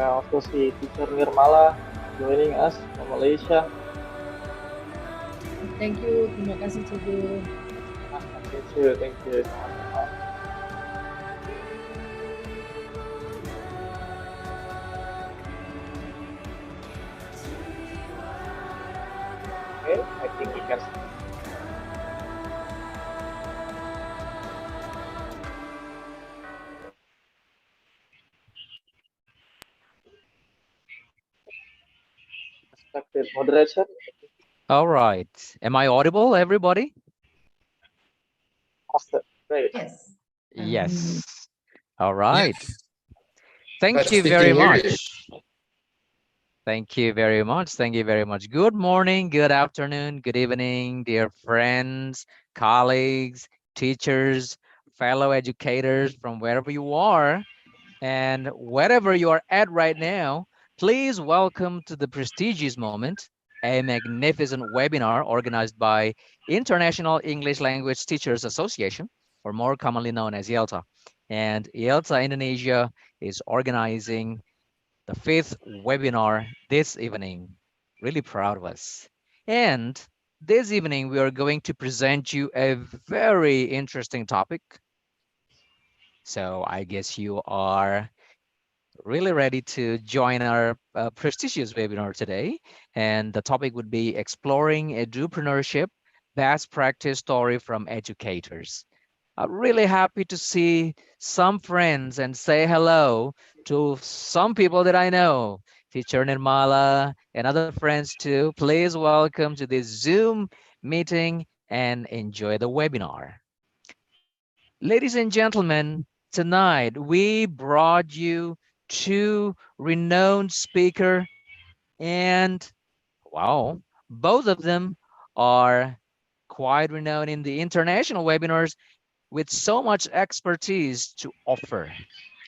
also see teacher Nirmala joining us from Malaysia. Thank you, terima kasih Cikgu. Thank you so much, Nirmala. Okay, I think we can. Respected moderation. All right. Am I audible, everybody? Awesome. Great. Yes. Yes. All right. Yes, Thank but you we very can hear you. much. Thank you very much. Thank you very much. Good morning, good afternoon, good evening, dear friends, colleagues, teachers, fellow educators from wherever you are and wherever you are at right now. Please welcome to the prestigious moment, a magnificent webinar organized by International English Language Teachers Association, or more commonly known as IELTA. And IELTA Indonesia is organizing the 5th webinar this evening. Really proud of us. And this evening, we are going to present you a very interesting topic. So I guess you are really ready to join our prestigious webinar today. And the topic would be exploring edupreneurship, best practice story from educators. I'm really happy to see some friends and say hello to some people that I know, teacher Nirmala and other friends too. Please welcome to this Zoom meeting and enjoy the webinar. Ladies and gentlemen, tonight we brought you two renowned speaker and wow, both of them are quite renowned in the international webinars with so much expertise to offer.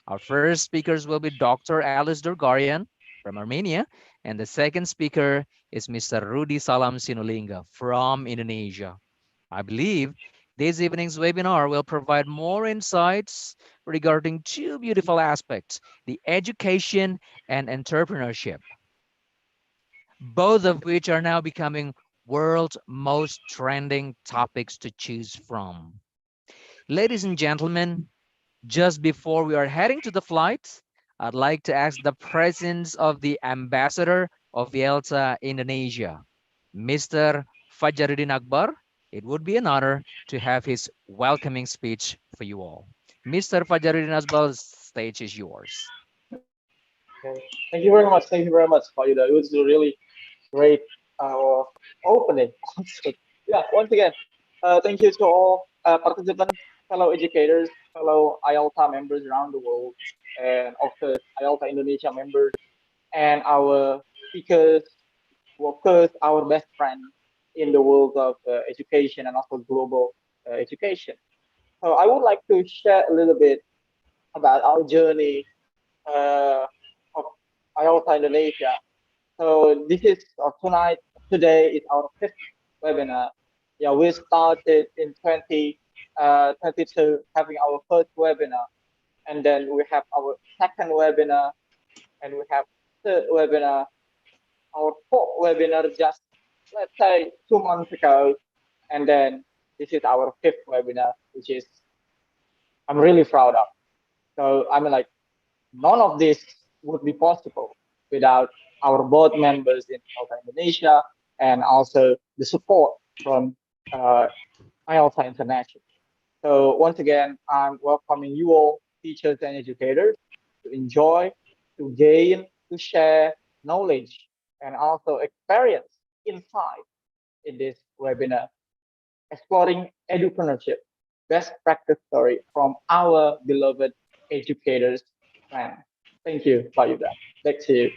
Our first speakers will be Dr. Alice Durgarian from Armenia, and the second speaker is Mr. Rudy Salam Sinulinga from Indonesia. I believe this evening's webinar will provide more insights regarding two beautiful aspects, the education and entrepreneurship, both of which are now becoming world's most trending topics to choose from. Ladies and gentlemen, just before we are heading to the flight, I'd like to ask the presence of the ambassador of IELTSA Indonesia, Mr. Fajaruddin Akbar. It would be an honor to have his welcoming speech for you all. Mr. Fajaruddin Akbar, the stage is yours. Okay. Thank you very much. Thank you very much, Fayuda. It was a really great uh, opening. Also, yeah, once again, thank you to all participants, fellow educators, fellow IELTA members around the world, and of course, IELTA Indonesia members, and our speakers, workers, our best friend in the world of education and also global education. So I would like to share a little bit about our journey uh, of IELTA Indonesia. So this is tonight. Today is our fifth webinar. Yeah, we started in 2022 having our first webinar, and then we have our second webinar, and we have third webinar, our fourth webinar just let's say 2 months ago, and then this is our fifth webinar, which is I'm really proud of. So I mean, like none of this would be possible without our board members in Alta Indonesia and also the support from uh, IELTA International. So once again, I'm welcoming you all, teachers and educators, to enjoy, to gain, to share knowledge and also experience insight in this webinar, exploring edupreneurship, best practice story from our beloved educators friend. Thank you, Fayuda. Back to you.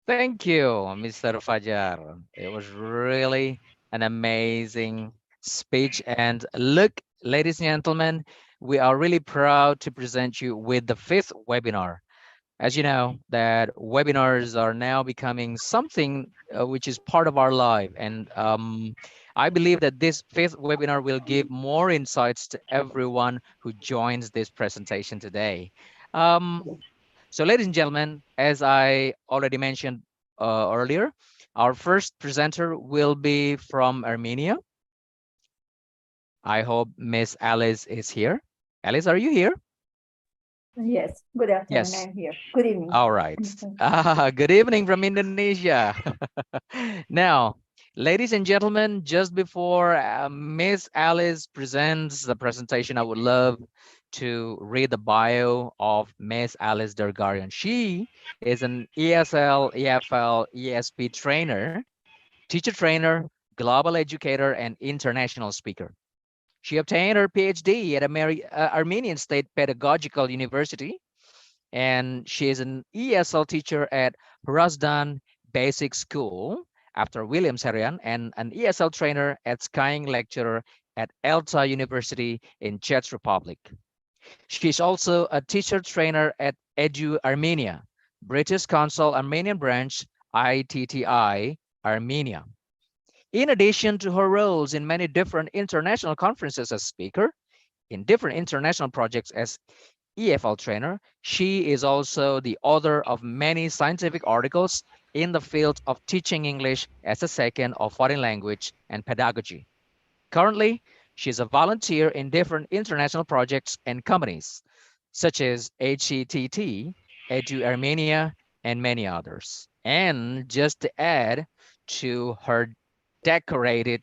Thank you, Mr. Fajar. It was really an amazing speech. And look, ladies and gentlemen, we are really proud to present you with the fifth webinar. As you know, that webinars are now becoming something which is part of our life. And I believe that this fifth webinar will give more insights to everyone who joins this presentation today. Um, So ladies and gentlemen, as I already mentioned earlier, our first presenter will be from Armenia. I hope Miss Alice is here. Alice, are you here? Yes, good afternoon. Yes. I'm here. Good evening. All right. Good evening from Indonesia. Now, ladies and gentlemen, just before Miss Alice presents the presentation, I would love to read the bio of Miss Alice Dergarian. She is an ESL, EFL, ESP trainer, teacher trainer, global educator, and international speaker. She obtained her PhD at Armenian State Pedagogical University, and she is an ESL teacher at Razdan Basic School after William Serian, and an ESL trainer at Skying lecturer at IELTA University in Czech Republic. She's also a teacher trainer at Edu Armenia, British Council Armenian branch, ITTI Armenia. In addition to her roles in many different international conferences as speaker, in different international projects as EFL trainer, she is also the author of many scientific articles in the field of teaching English as a second or foreign language and pedagogy. Currently, she is a volunteer in different international projects and companies, such as HCTT, Edu Armenia, and many others. And just to add to her decorated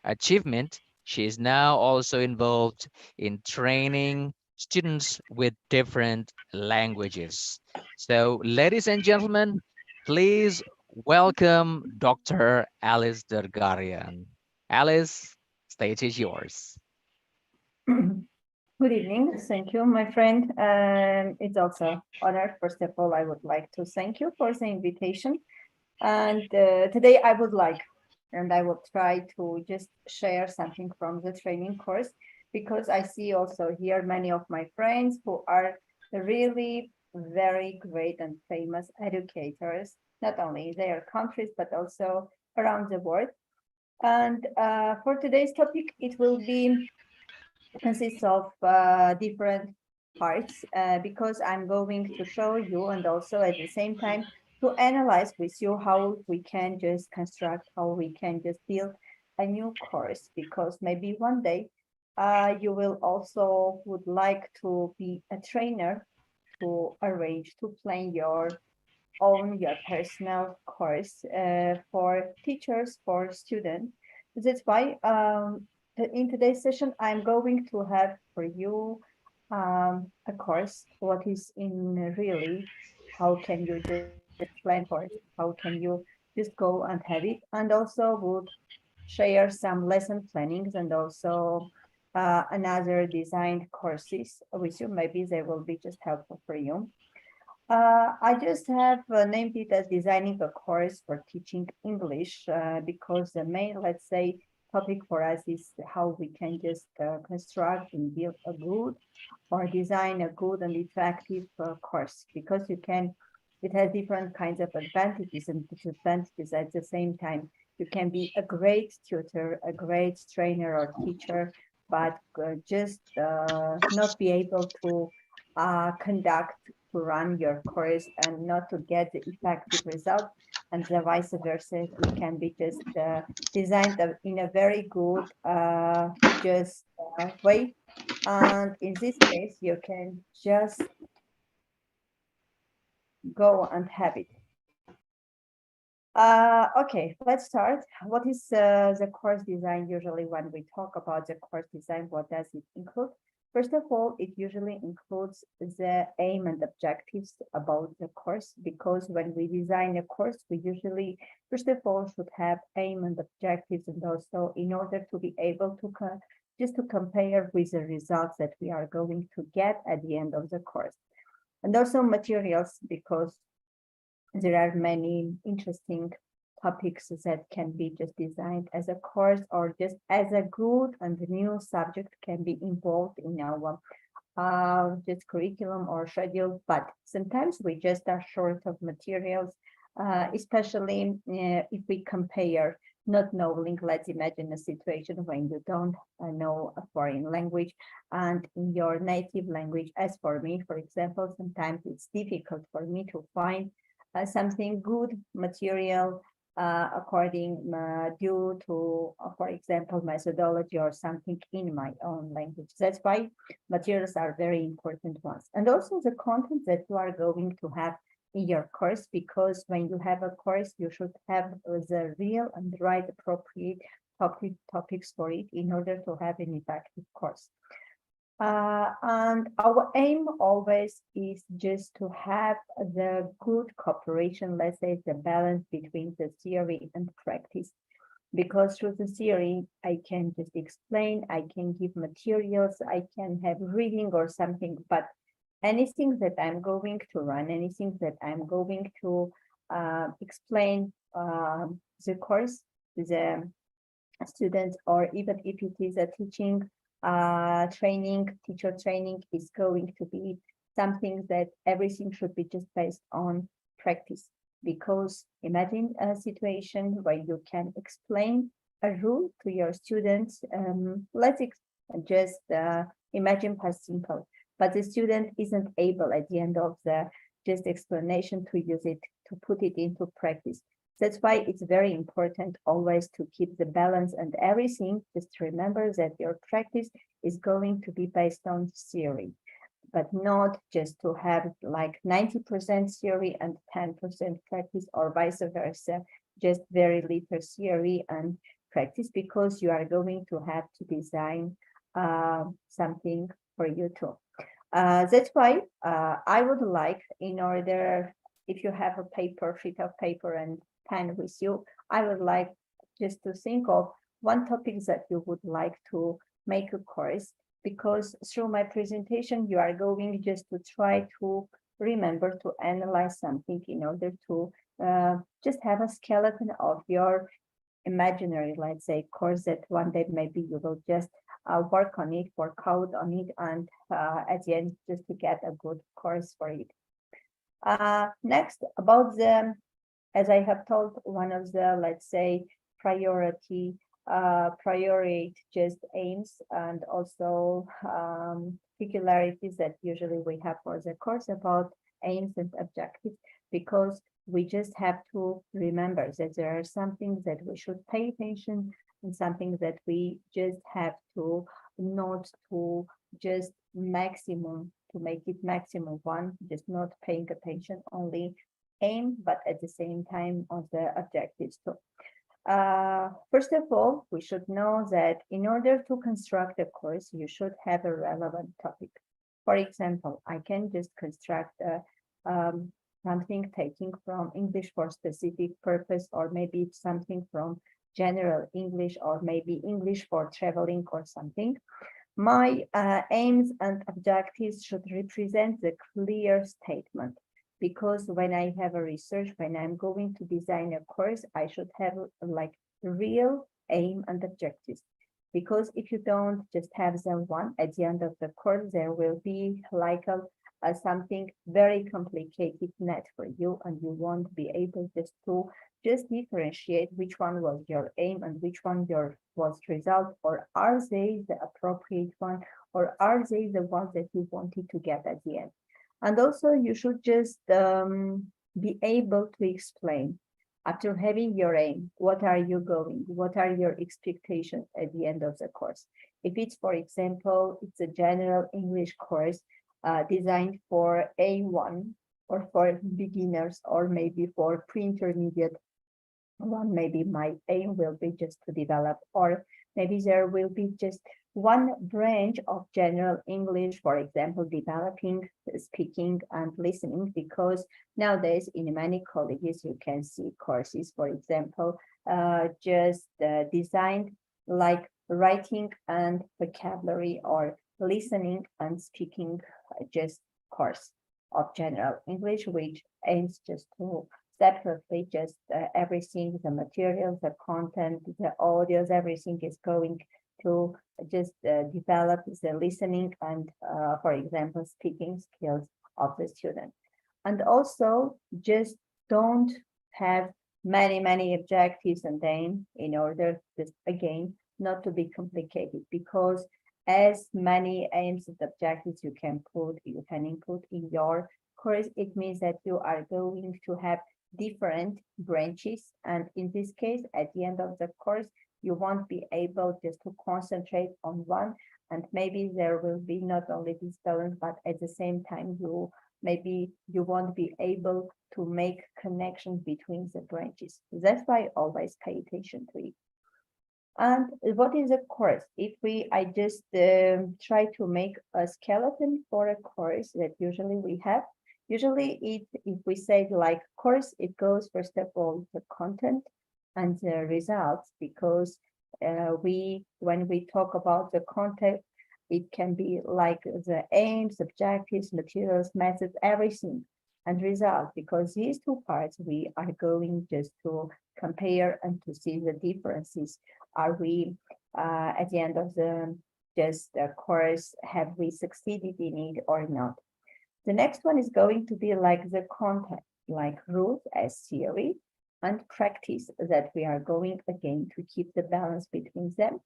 achievement, she is now also involved in training students with different languages. So, ladies and gentlemen, please welcome Dr. Alice Dergarian. Alice, stage is yours. Good evening. Thank you, my friend. It's also honor. First of all, I would like to thank you for the invitation. And today I would like, and I will try to just share something from the training course, because I see also here many of my friends who are really very great and famous educators, not only in their countries, but also around the world. And for today's topic, it will be consists of different parts because I'm going to show you, and also at the same time to analyze with you how we can just construct, how we can just build a new course, because maybe one day you will also would like to be a trainer, to arrange to plan your own, your personal course for teachers, for students. That's why in today's session, I'm going to have for you a course, what is in really, how can you just plan for it, how can you just go and have it, and also would share some lesson plannings and also another designed courses with you. Maybe they will be just helpful for you. I just have named it as designing a course for teaching English because the main, let's say, topic for us is how we can just construct and build a good or design a good and effective course, because you can, it has different kinds of advantages and disadvantages at the same time. You can be a great tutor, a great trainer or teacher, but just not be able to conduct, to run your course and not to get the effective result, and the vice versa. It can be just designed in a very good just way, and in this case you can just go and have it. Okay, let's start. What is the course design? Usually when we talk about the course design, what does it include? First of all, it usually includes the aim and objectives about the course, because when we design a course, we usually, first of all, should have aim and objectives, and also in order to be able to just to compare with the results that we are going to get at the end of the course. And also materials, because there are many interesting topics that can be just designed as a course, or just as a good and new subject can be involved in our just curriculum or schedule. But sometimes we just are short of materials, especially if we compare not knowing. Let's imagine a situation when you don't know a foreign language, and in your native language, as for me, for example, sometimes it's difficult for me to find something good material according due to, for example, methodology or something in my own language. That's why materials are very important ones. And also the content that you are going to have in your course, because when you have a course, you should have the real and right appropriate topics for it in order to have an effective course. And our aim always is just to have the good cooperation, let's say the balance between the theory and practice. Because through the theory, I can just explain, I can give materials, I can have reading or something, but anything that I'm going to run, anything that I'm going to explain the course to the students, or even if it is a teaching teacher training, is going to be something that everything should be just based on practice. Because imagine a situation where you can explain a rule to your students. Let's just imagine past simple, but the student isn't able at the end of the just explanation to use it, to put it into practice. That's why it's very important always to keep the balance and everything. Just remember that your practice is going to be based on theory, but not just to have like 90% theory and 10% practice, or vice versa, just very little theory and practice, because you are going to have to design something for you too. That's why I would like, in order, if you have a paper, sheet of paper and pen with you, I would like just to think of one topic that you would like to make a course, because through my presentation, you are going just to try to remember to analyze something in order to just have a skeleton of your imaginary, let's say, course, that one day maybe you will just work on it, work out on it, and at the end, just to get a good course for it. Next, about the, as I have told, one of the, let's say, priority just aims, and also particularities that usually we have for the course about aims and objectives, because we just have to remember that there are some things that we should pay attention, and something that we just have to not to just maximum, to make it maximum one, just not paying attention only aim, but at the same time on the objectives too. First of all, we should know that in order to construct a course, you should have a relevant topic. For example, I can just construct something taking from English for specific purpose, or maybe something from general English, or maybe English for traveling or something. My aims and objectives should represent the clear statement, because when I have a research, when I'm going to design a course, I should have like real aim and objectives. Because if you don't just have them one, at the end of the course, there will be like something very complicated net for you, and you won't be able just to differentiate which one was your aim and which one was result, or are they the appropriate one, or are they the ones that you wanted to get at the end. And also you should just be able to explain, after having your aim, what are you going, what are your expectations at the end of the course. If it's, for example, it's a general English course designed for A1, or for beginners, or maybe for pre-intermediate one, maybe my aim will be just to develop, or maybe there will be just one branch of general English, for example, developing speaking and listening, because nowadays in many colleges you can see courses, for example, just designed like writing and vocabulary, or listening and speaking just course of general English, which aims just to separately just everything, the materials, the content, the audios, everything is going to just develop the listening and, for example, speaking skills of the student. And also just don't have many objectives, and then in order just again not to be complicated, because as many aims and objectives you can input in your course, it means that you are going to have different branches, and in this case at the end of the course you won't be able just to concentrate on one, and maybe there will be not only this balance, but at the same time maybe you won't be able to make connections between the branches. That's why always pay attention to it. And what is a course? I just try to make a skeleton for a course that usually we have. Usually if we say like course, it goes first of all the content and the results, because when we talk about the content, it can be like the aims, objectives, materials, methods, everything, and result, because these two parts we are going just to compare and to see the differences. Are we at the end of the course, have we succeeded in it or not? The next one is going to be like the content, like rules as theory, and practice, that we are going again to keep the balance between them.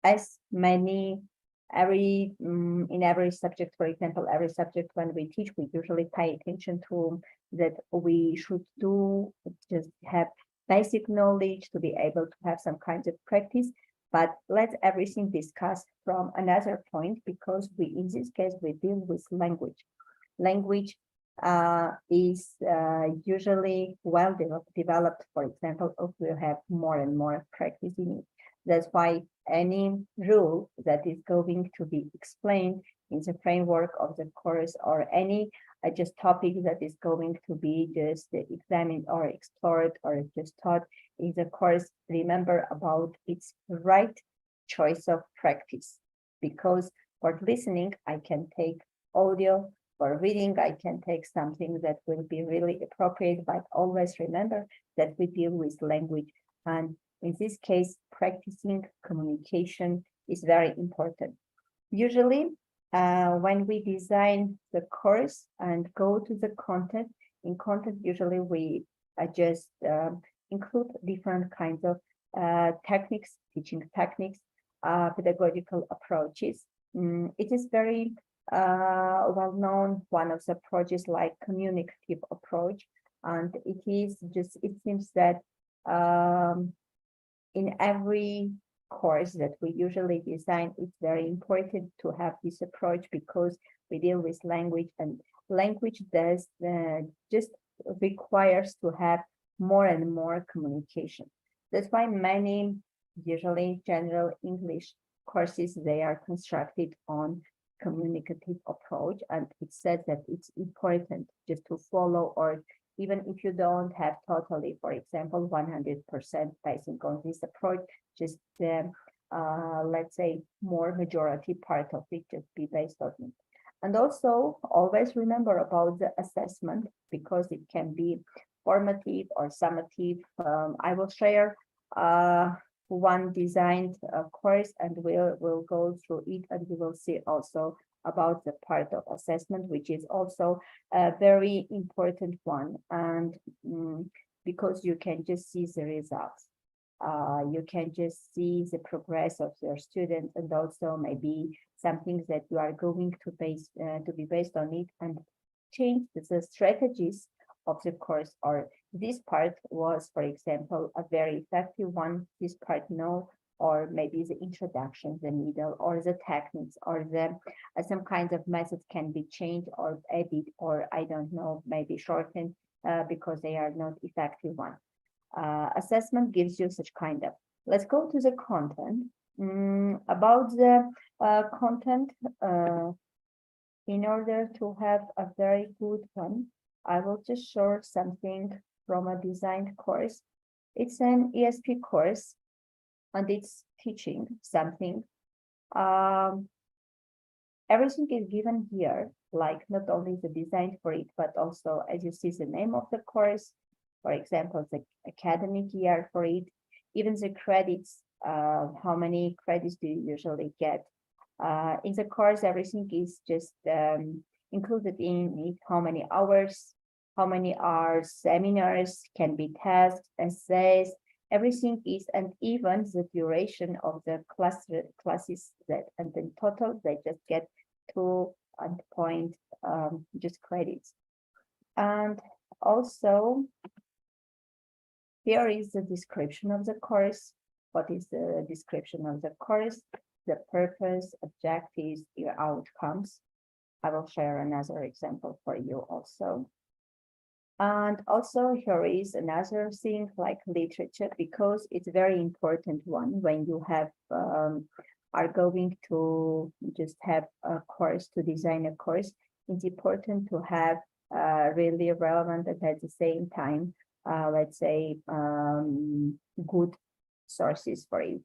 As many in every subject, for example, every subject when we teach, we usually pay attention to that we should just have basic knowledge to be able to have some kinds of practice. But let's everything discuss from another point, because in this case we deal with language. Language is usually well developed, for example, if we have more and more practice in it. That's why any rule that is going to be explained in the framework of the course, or any just topic that is going to be just examined or explored or just taught in the course, remember about its right choice of practice. Because for listening, I can take audio. For reading, I can take something that will be really appropriate, but always remember that we deal with language. And in this case, practicing communication is very important. Usually, when we design the course and go to the content, in content, usually we just include different kinds of techniques, teaching techniques, pedagogical approaches. It is very well known, one of the approaches like communicative approach, and it seems that in every course that we usually design, it's very important to have this approach, because we deal with language, and language does just requires to have more and more communication. That's why many usually general English courses, they are constructed on communicative approach, and it says that it's important just to follow, or even if you don't have totally, for example, 100% basing on this approach, just let's say more majority part of it just be based on it. And also always remember about the assessment, because it can be formative or summative. I will share one designed course, and we'll go through it, and we will see also about the part of assessment, which is also a very important one. And because you can just see the results, you can just see the progress of your students, and also maybe some things that you are going to be based on it, and change the strategies of the course. Or this part was, for example, a very effective one, this part no, or maybe the introduction, the middle, or the techniques, or the some kinds of methods can be changed or added, or I don't know, maybe shortened because they are not effective one. Assessment gives you such kind of. Let's go to the content. About the content, in order to have a very good one, I will just show something from a designed course. It's an ESP course, and it's teaching something. Everything is given here, like not only the design for it, but also, as you see, the name of the course, for example, the academic year for it, even the credits, how many credits do you usually get. In the course, everything is just included in it, how many hours how many are seminars, can be tests, essays, everything is, and even the duration of the classes that, and in total, they just get 2 point just credits. And also, here is the description of the course. What is the description of the course? The purpose, objectives, your outcomes. I will share another example for you also. And also here is another thing like literature, because it's a very important one when you have are going to just have a course, to design a course. It's important to have really relevant and at the same time, let's say, good sources for it.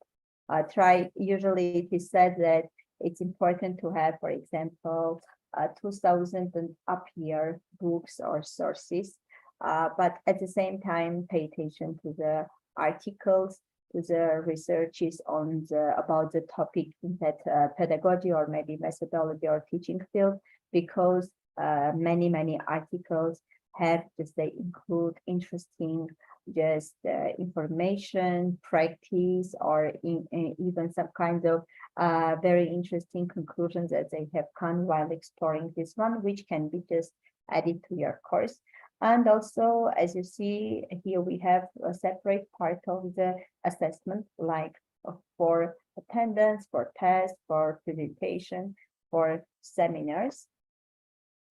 Usually it is said that it's important to have, for example, 2000 and up year books or sources, but at the same time pay attention to the articles, to the researches on about the topic in that pedagogy or maybe methodology or teaching field, because many articles have just, they include interesting just information, practice, or even some kind of very interesting conclusions that they have come while exploring this one, which can be just added to your course. And also, as you see here, we have a separate part of the assessment, like for attendance, for tests, for presentation, for seminars.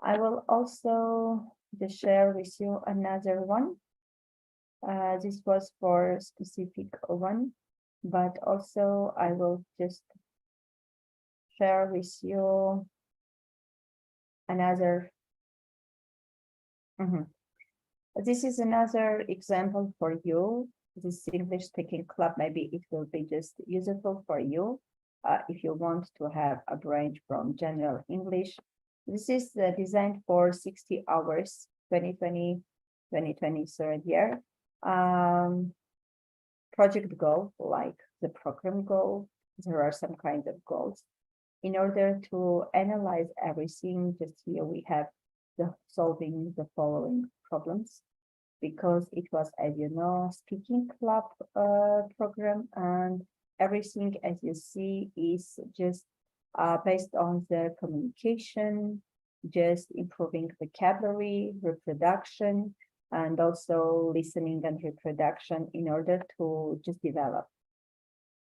I will also just share with you another one. This was for specific one, but also I will just share with you another. This is another example for you. This English speaking club, maybe it will be just useful for you if you want to have a branch from general English. This is designed for 60 hours, 2023 year. Project goal, like the program goal, there are some kind of goals. In order to analyze everything, just here we have solving the following problems, because it was, as you know, speaking club program, and everything, as you see, is just based on the communication, just improving vocabulary, reproduction, and also listening and reproduction in order to just develop.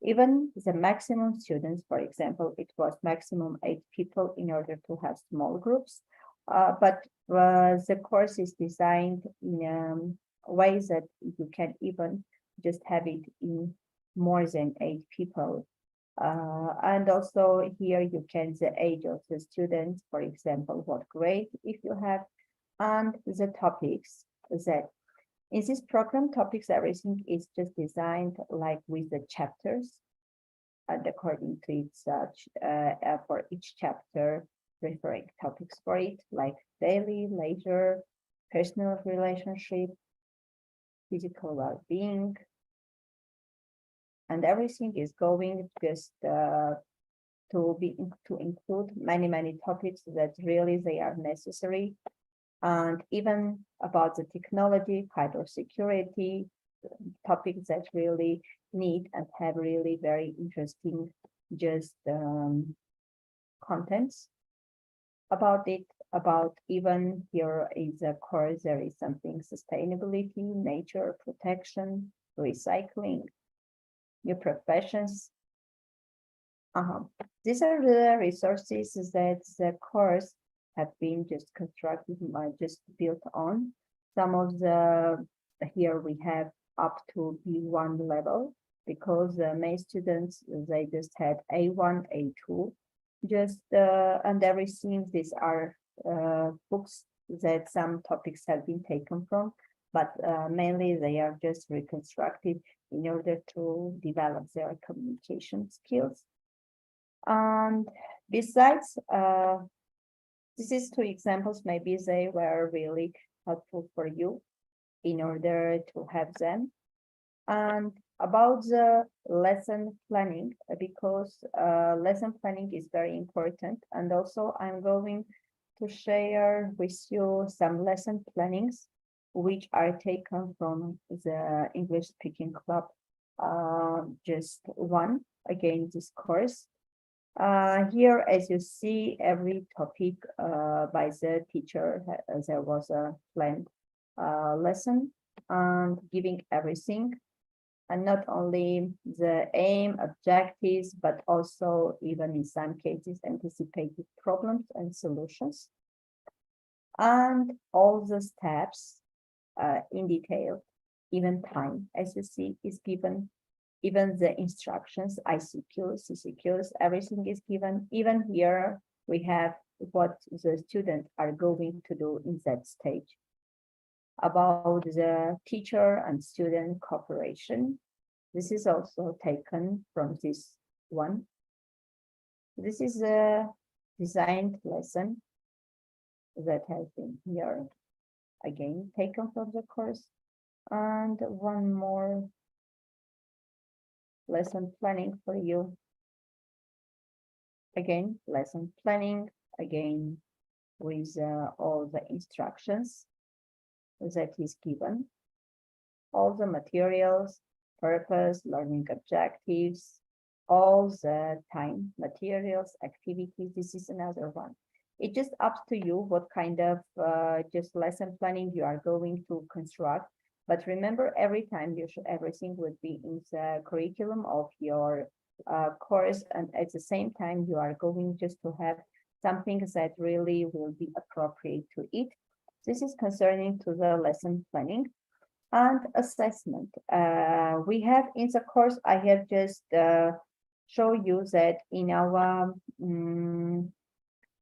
Even the maximum students, for example, it was maximum 8 people in order to have small groups, but the course is designed in ways that you can even just have it in more than 8 people. And also here you can the age of the students, for example, what grade if you have, and the topics that in this program topics, everything is just designed like with the chapters, and according to its for each chapter referring topics for it, like daily, leisure, personal relationship, physical well-being, and everything is going just to include many topics that really they are necessary, and even about the technology, cybersecurity, topics that really need and have really very interesting just contents about it. About even here is a course, there is something sustainability, nature protection, recycling, new professions. These are the resources that the course have been just constructed, just built on. Some of the, here we have up to B1 level, because many students, they just had A1, A2, just, and everything, these are books that some topics have been taken from, but mainly they are just reconstructed in order to develop their communication skills. And besides, this is 2 examples, maybe they were really helpful for you in order to have them. And about the lesson planning, because lesson planning is very important. And also I'm going to share with you some lesson plannings which are taken from the English Speaking Club. Just one, again, this course. Here, as you see, every topic by the teacher, there was a planned lesson and giving everything, and not only the aim, objectives, but also even in some cases anticipated problems and solutions. And all the steps in detail, even time, as you see, is given. Even the instructions, ICQs, CCQs, everything is given. Even here, we have what the students are going to do in that stage. About the teacher and student cooperation, this is also taken from this one. This is a designed lesson that has been here, again, taken from the course. And one more lesson planning for you. Again, lesson planning, again, with all the instructions that is given, all the materials, purpose, learning objectives, all the time, materials, activities. This is another one. It's just up to you what kind of just lesson planning you are going to construct. But remember, every time everything would be in the curriculum of your course, and at the same time, you are going just to have something that really will be appropriate to it. This is concerning to the lesson planning and assessment. We have in the course, I have just show you that in our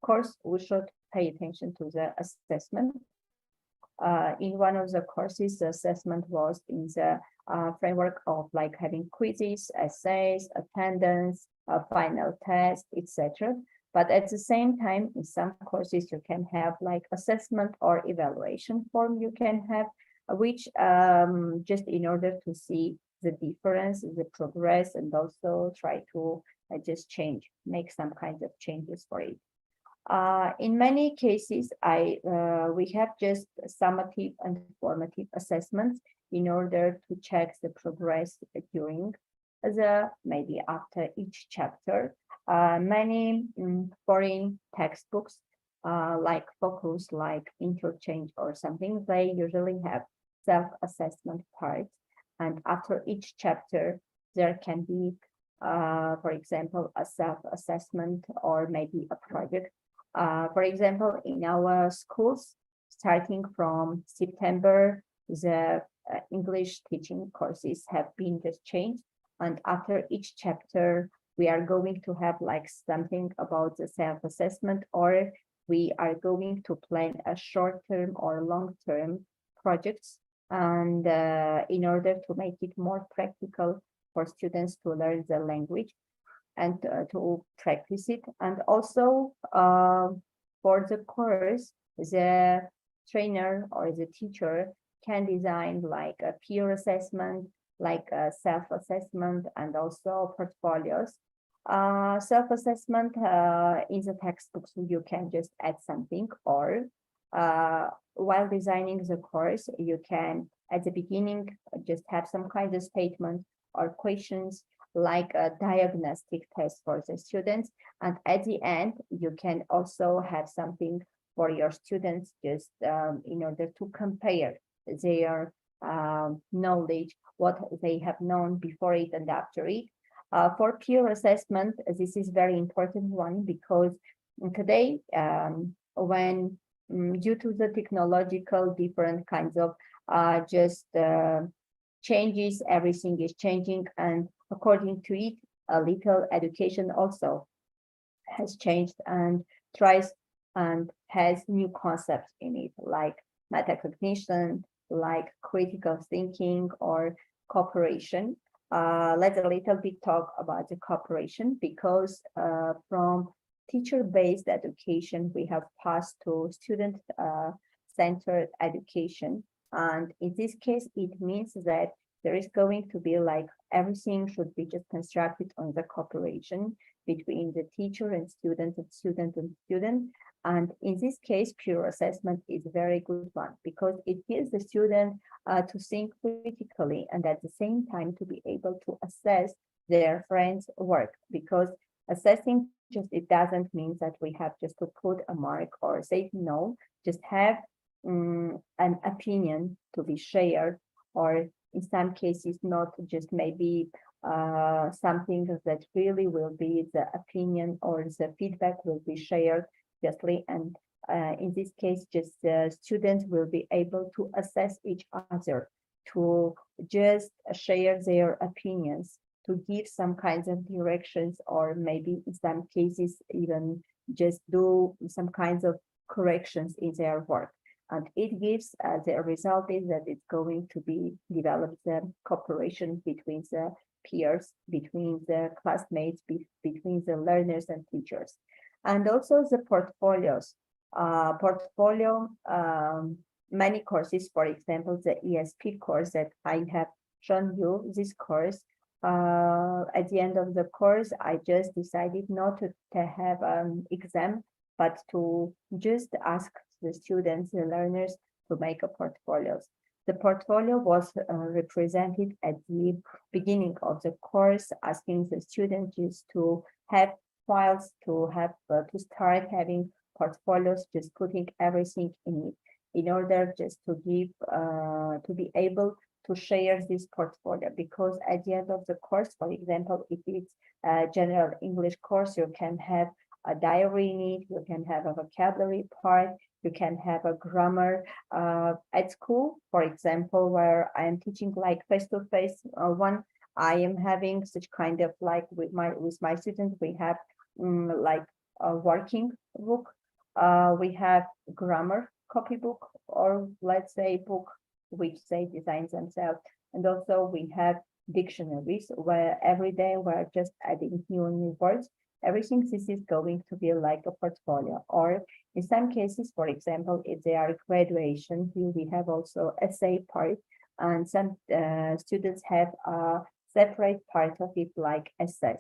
course, we should pay attention to the assessment. In one of the courses, the assessment was in the framework of like having quizzes, essays, attendance, final test, etc. But at the same time, in some courses, you can have like assessment or evaluation form you can have, which just in order to see the difference, the progress, and also try to just make some kinds of changes for it. In many cases, we have just summative and formative assessments in order to check the progress during maybe after each chapter. Many foreign textbooks like Focus, like Interchange or something, they usually have self-assessment parts. And after each chapter, there can be, for example, a self-assessment or maybe a project. For example, in our schools, starting from September, the English teaching courses have been just changed. And after each chapter, we are going to have like something about the self-assessment, or we are going to plan a short-term or long-term projects, and in order to make it more practical for students to learn the language and to practice it. And also for the course, the trainer or the teacher can design like a peer assessment, like a self-assessment, and also portfolios. Self-assessment in the textbooks, you can just add something, or while designing the course, you can at the beginning just have some kind of statement or questions, like a diagnostic test for the students. And at the end, you can also have something for your students, just in order to compare their knowledge, what they have known before it and after it. For peer assessment, this is very important one, because today, when due to the technological different kinds of changes, everything is changing, and according to it, a little education also has changed and tries and has new concepts in it, like metacognition, like critical thinking or cooperation. Let's a little bit talk about the cooperation, because from teacher-based education, we have passed to student-centered education. And in this case, it means that there is going to be like everything should be just constructed on the cooperation between the teacher and student and student and student. And in this case, peer assessment is a very good one because it gives the student to think critically and at the same time to be able to assess their friends' work, because assessing just, it doesn't mean that we have just to put a mark or say no, just have an opinion to be shared, or in some cases not just maybe something that really will be the opinion or the feedback will be shared justly. And in this case, just the students will be able to assess each other, to just share their opinions, to give some kinds of directions, or maybe in some cases even just do some kinds of corrections in their work. And it gives the result is that it's going to be developed the cooperation between the peers, between the classmates, between the learners and teachers. And also the portfolios. Many courses, for example, the ESP course that I have shown you, this course, at the end of the course, I just decided not to have an exam, but to just ask the students, the learners, to make a portfolios. The portfolio was represented at the beginning of the course, asking the students just to have files, to have to start having portfolios, just putting everything in it, in order just to give to be able to share this portfolio. Because at the end of the course, for example, if it's a general English course, you can have a diary in it, you can have a vocabulary part, you can have a grammar. At school, for example, where I am teaching like face-to-face one, I am having such kind of like with my students, we have like a working book, we have grammar copybook, or let's say book which say designs themselves, and also we have dictionaries where every day we're just adding new words. Everything this is going to be like a portfolio. Or in some cases, for example, if they are graduation, here we have also essay part, and some students have a separate part of it like essays.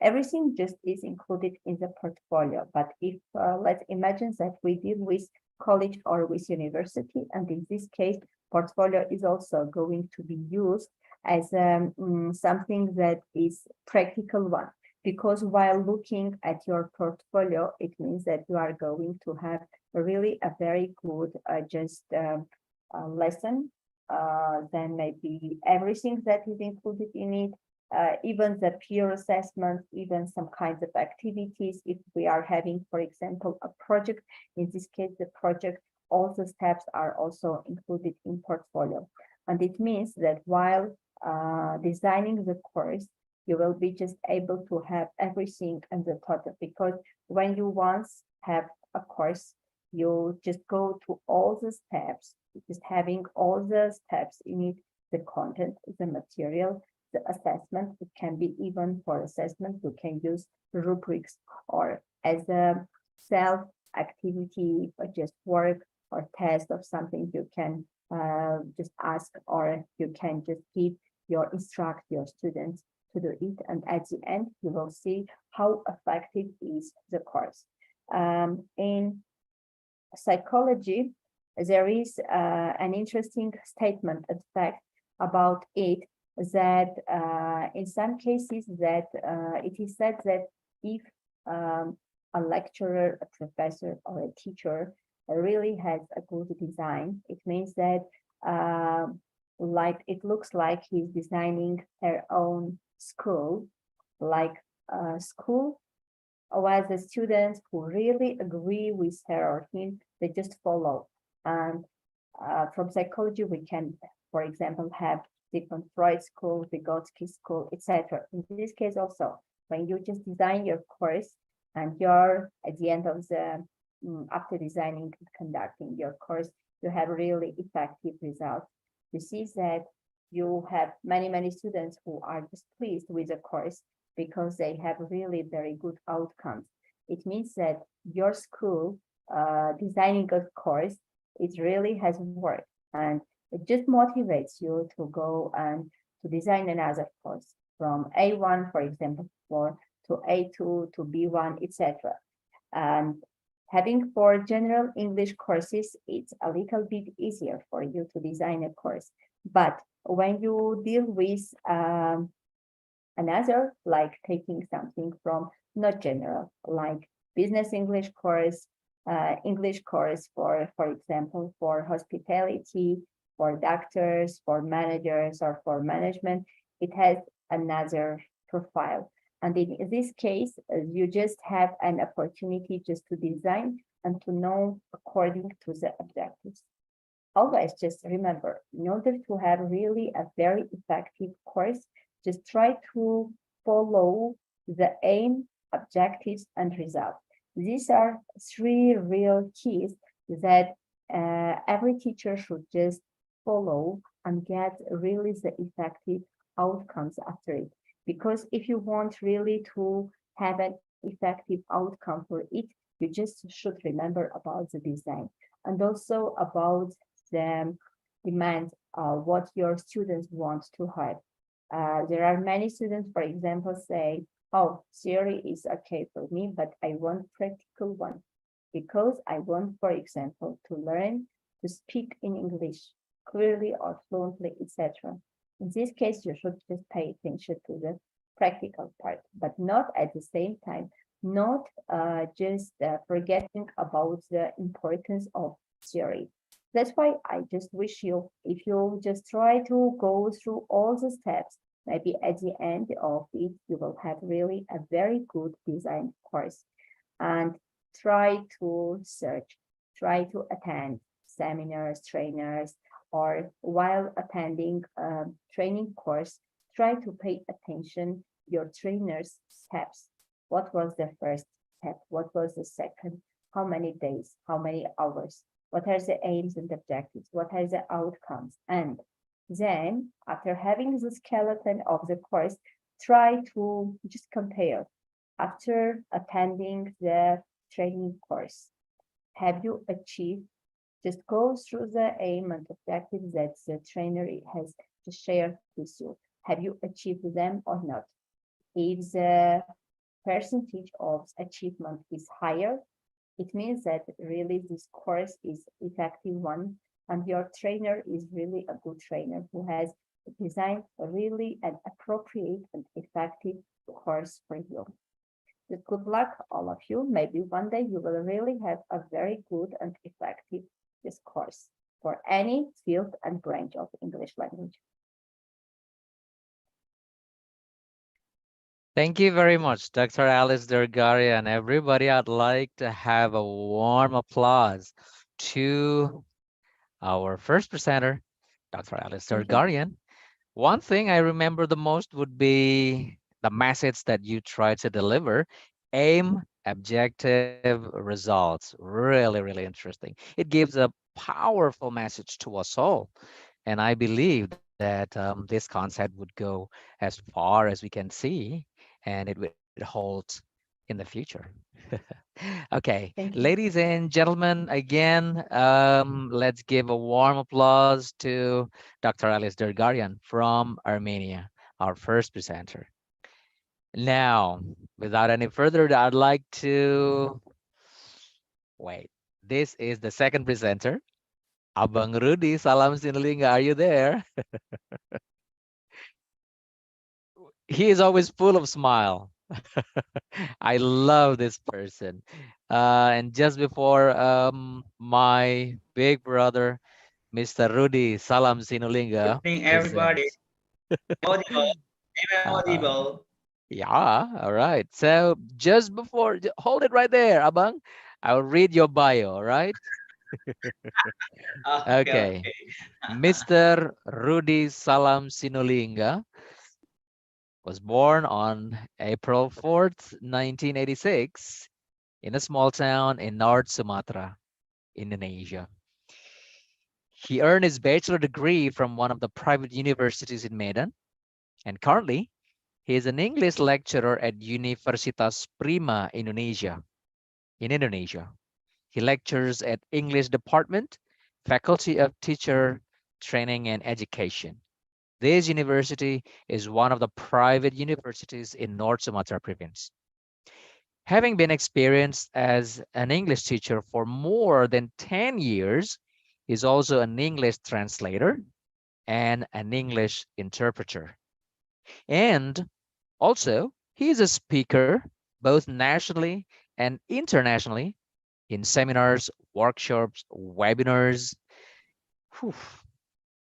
Everything just is included in the portfolio. But if let's imagine that we deal with college or with university, and in this case, portfolio is also going to be used as something that is practical one. Because while looking at your portfolio, it means that you are going to have really a very good lesson. Then maybe everything that is included in it, even the peer assessment, even some kinds of activities. If we are having, for example, a project, in this case, the project, all the steps are also included in portfolio. And it means that while designing the course, you will be just able to have everything in the total, because when you once have a course, you just go to all the steps, just having all the steps in it, the content, the material, the assessment. It can be even for assessment, you can use rubrics, or as a self activity, or just work or test of something, you can just ask, or you can just instruct your students to do it, and at the end you will see how effective is the course. In psychology, there is an interesting statement, in fact, about it, that in some cases that it is said that if a lecturer, a professor, or a teacher really has a good design, it means that like it looks like he's designing her own school, like a school where the students who really agree with her or him, they just follow. And from psychology, we can, for example, have different Freud school, Vygotsky school, etc. In this case also, when you just design your course and you're at the end of the, after designing and conducting your course, you have really effective results. You see that you have many students who are displeased with the course because they have really very good outcomes. It means that your school designing a course, it really has worked, and it just motivates you to go and to design another course from A1, for example, to A2 to B1, etc. And Having for general English courses, it's a little bit easier for you to design a course. But when you deal with another, like taking something from not general, like business English course for example, for hospitality, for doctors, for managers, or for management, it has another profile. And in this case, you just have an opportunity just to design and to know according to the objectives. Always just remember, in order to have really a very effective course, just try to follow the aim, objectives, and results. These are three real keys that every teacher should just follow and get really the effective outcomes after it. Because if you want really to have an effective outcome for it, you just should remember about the design and also about the demand, what your students want to have. There are many students, for example, say, oh, theory is okay for me, but I want practical one because I want, for example, to learn to speak in English clearly or fluently, etc. In this case, you should just pay attention to the practical part, but not at the same time, not just forgetting about the importance of theory. That's why I just wish you, if you just try to go through all the steps, maybe at the end of it, you will have really a very good design course. And try to search, try to attend seminars, trainers, or while attending a training course, try to pay attention your trainer's steps. What was the first step? What was the second? How many days? How many hours? What are the aims and objectives? What are the outcomes? And then after having the skeleton of the course, try to just compare. After attending the training course, have you achieved? Just go through the aim and objectives that the trainer has shared with you. Have you achieved them or not? If the percentage of achievement is higher, it means that really this course is effective one and your trainer is really a good trainer who has designed a really an appropriate and effective course for you. With good luck, all of you. Maybe one day you will really have a very good and effective discourse for any field and branch of English language. Thank you very much, Dr. Alice Dergaria, and everybody. I'd like to have a warm applause to our first presenter, Dr. Alice Dergarian. One thing I remember the most would be the message that you try to deliver. Aim, objective, results. Really, really interesting. It gives a powerful message to us all. And I believe that this concept would go as far as we can see, and it would hold in the future. Okay, Thank you. ladies and gentlemen, again, let's give a warm applause to Dr. Alice Dergarian from Armenia, our first presenter. Now, without any further ado, I'd like to wait. This is the second presenter, Abang Rudy. Salam Sinulinga, are you there? He is always full of smile. I love this person. And just before my big brother, Mr. Rudy Salam Sinulinga, Good evening, everybody. presents. Audible. Am I Uh, audible? yeah, all right. So just before, hold it right there, Abang. I'll read your bio, all right? Okay, Okay. okay. Mr. Rudy Salam Sinulinga was born on April 4th, 1986, in a small town in North Sumatra, Indonesia. He earned his bachelor degree from one of the private universities in Medan, and currently he is an English lecturer at Universitas Prima Indonesia in Indonesia. He lectures at English Department, Faculty of Teacher Training and Education. This university is one of the private universities in North Sumatra province. Having been experienced as an English teacher for more than 10 years, he's also an English translator and an English interpreter. And also, he is a speaker both nationally and internationally in seminars, workshops, webinars. Whew,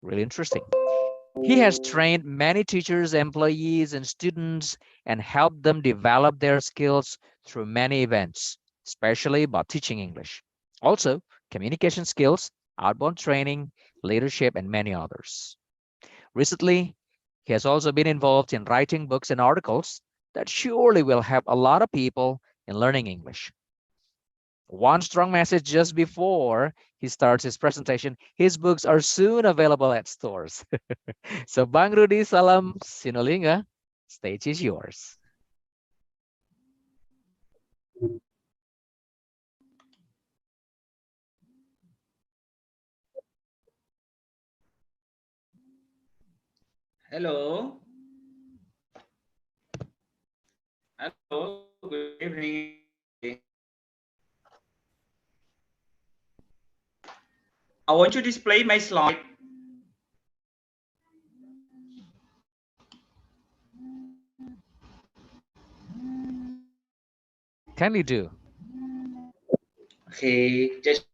really interesting. He has trained many teachers, employees, and students and helped them develop their skills through many events, especially about teaching English. Also, communication skills, outbound training, leadership, and many others. Recently, he has also been involved in writing books and articles that surely will help a lot of people in learning English. One strong message just before he starts his presentation, his books are soon available at stores. So Bang Rudy, salam Sinulinga. Stage is yours. Hello. Hello. Good evening. I want to display my slide. Kindly do. Okay, just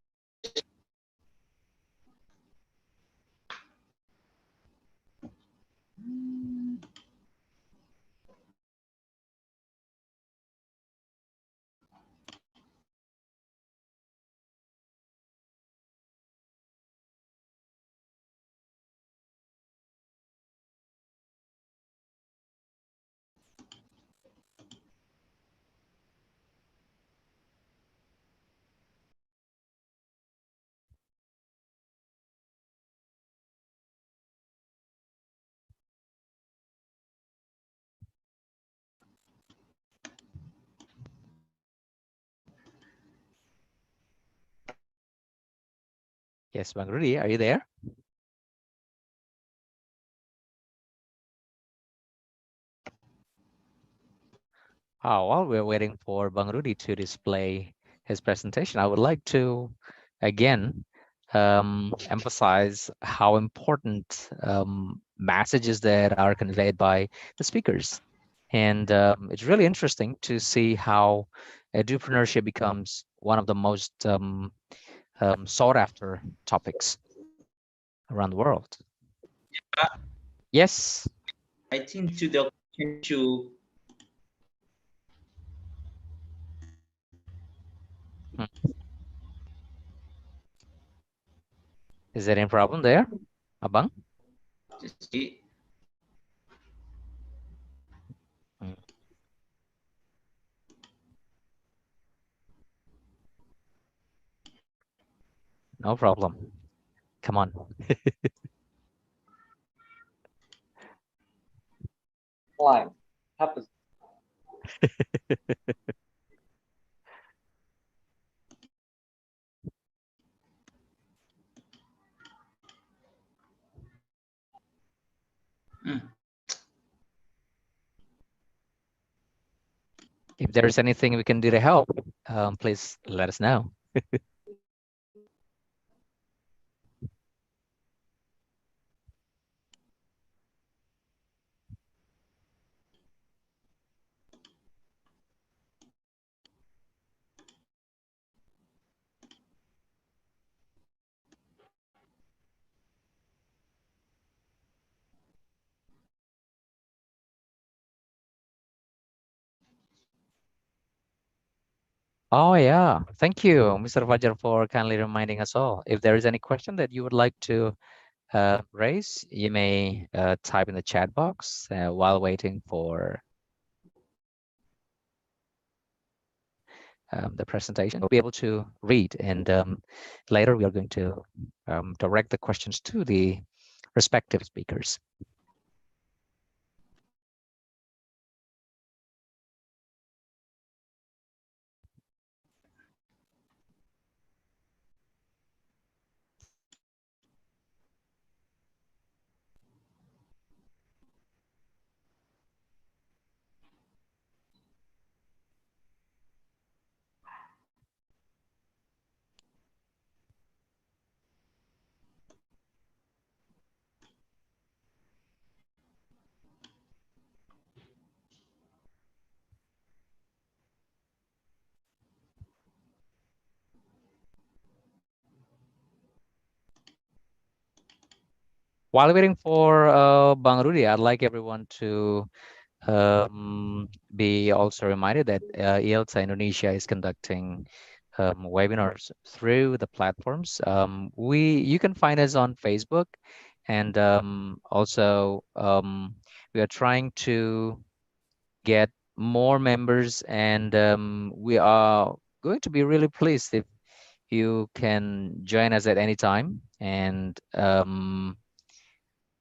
Yes, Bang Rudy, are you there? While we're waiting for Bang Rudy to display his presentation, I would like to again emphasize how important messages that are conveyed by the speakers. And it's really interesting to see how edupreneurship becomes one of the most sought after topics around the world. Yes. I think to the question to Hmm. Is there any problem there, Abang? just see. Hmm. No problem. Come on. Line happens. Mm. If there is anything we can do to help, please let us know. Oh, yeah. Thank you, Mr. Fajar, for kindly reminding us all. If there is any question that you would like to raise, you may type in the chat box while waiting for the presentation. We'll be able to read, and later we are going to direct the questions to the respective speakers. While waiting for Bang Rudy, I'd like everyone to be also reminded that IELTA Indonesia is conducting webinars through the platforms. You can find us on Facebook, and also we are trying to get more members, and we are going to be really pleased if you can join us at any time and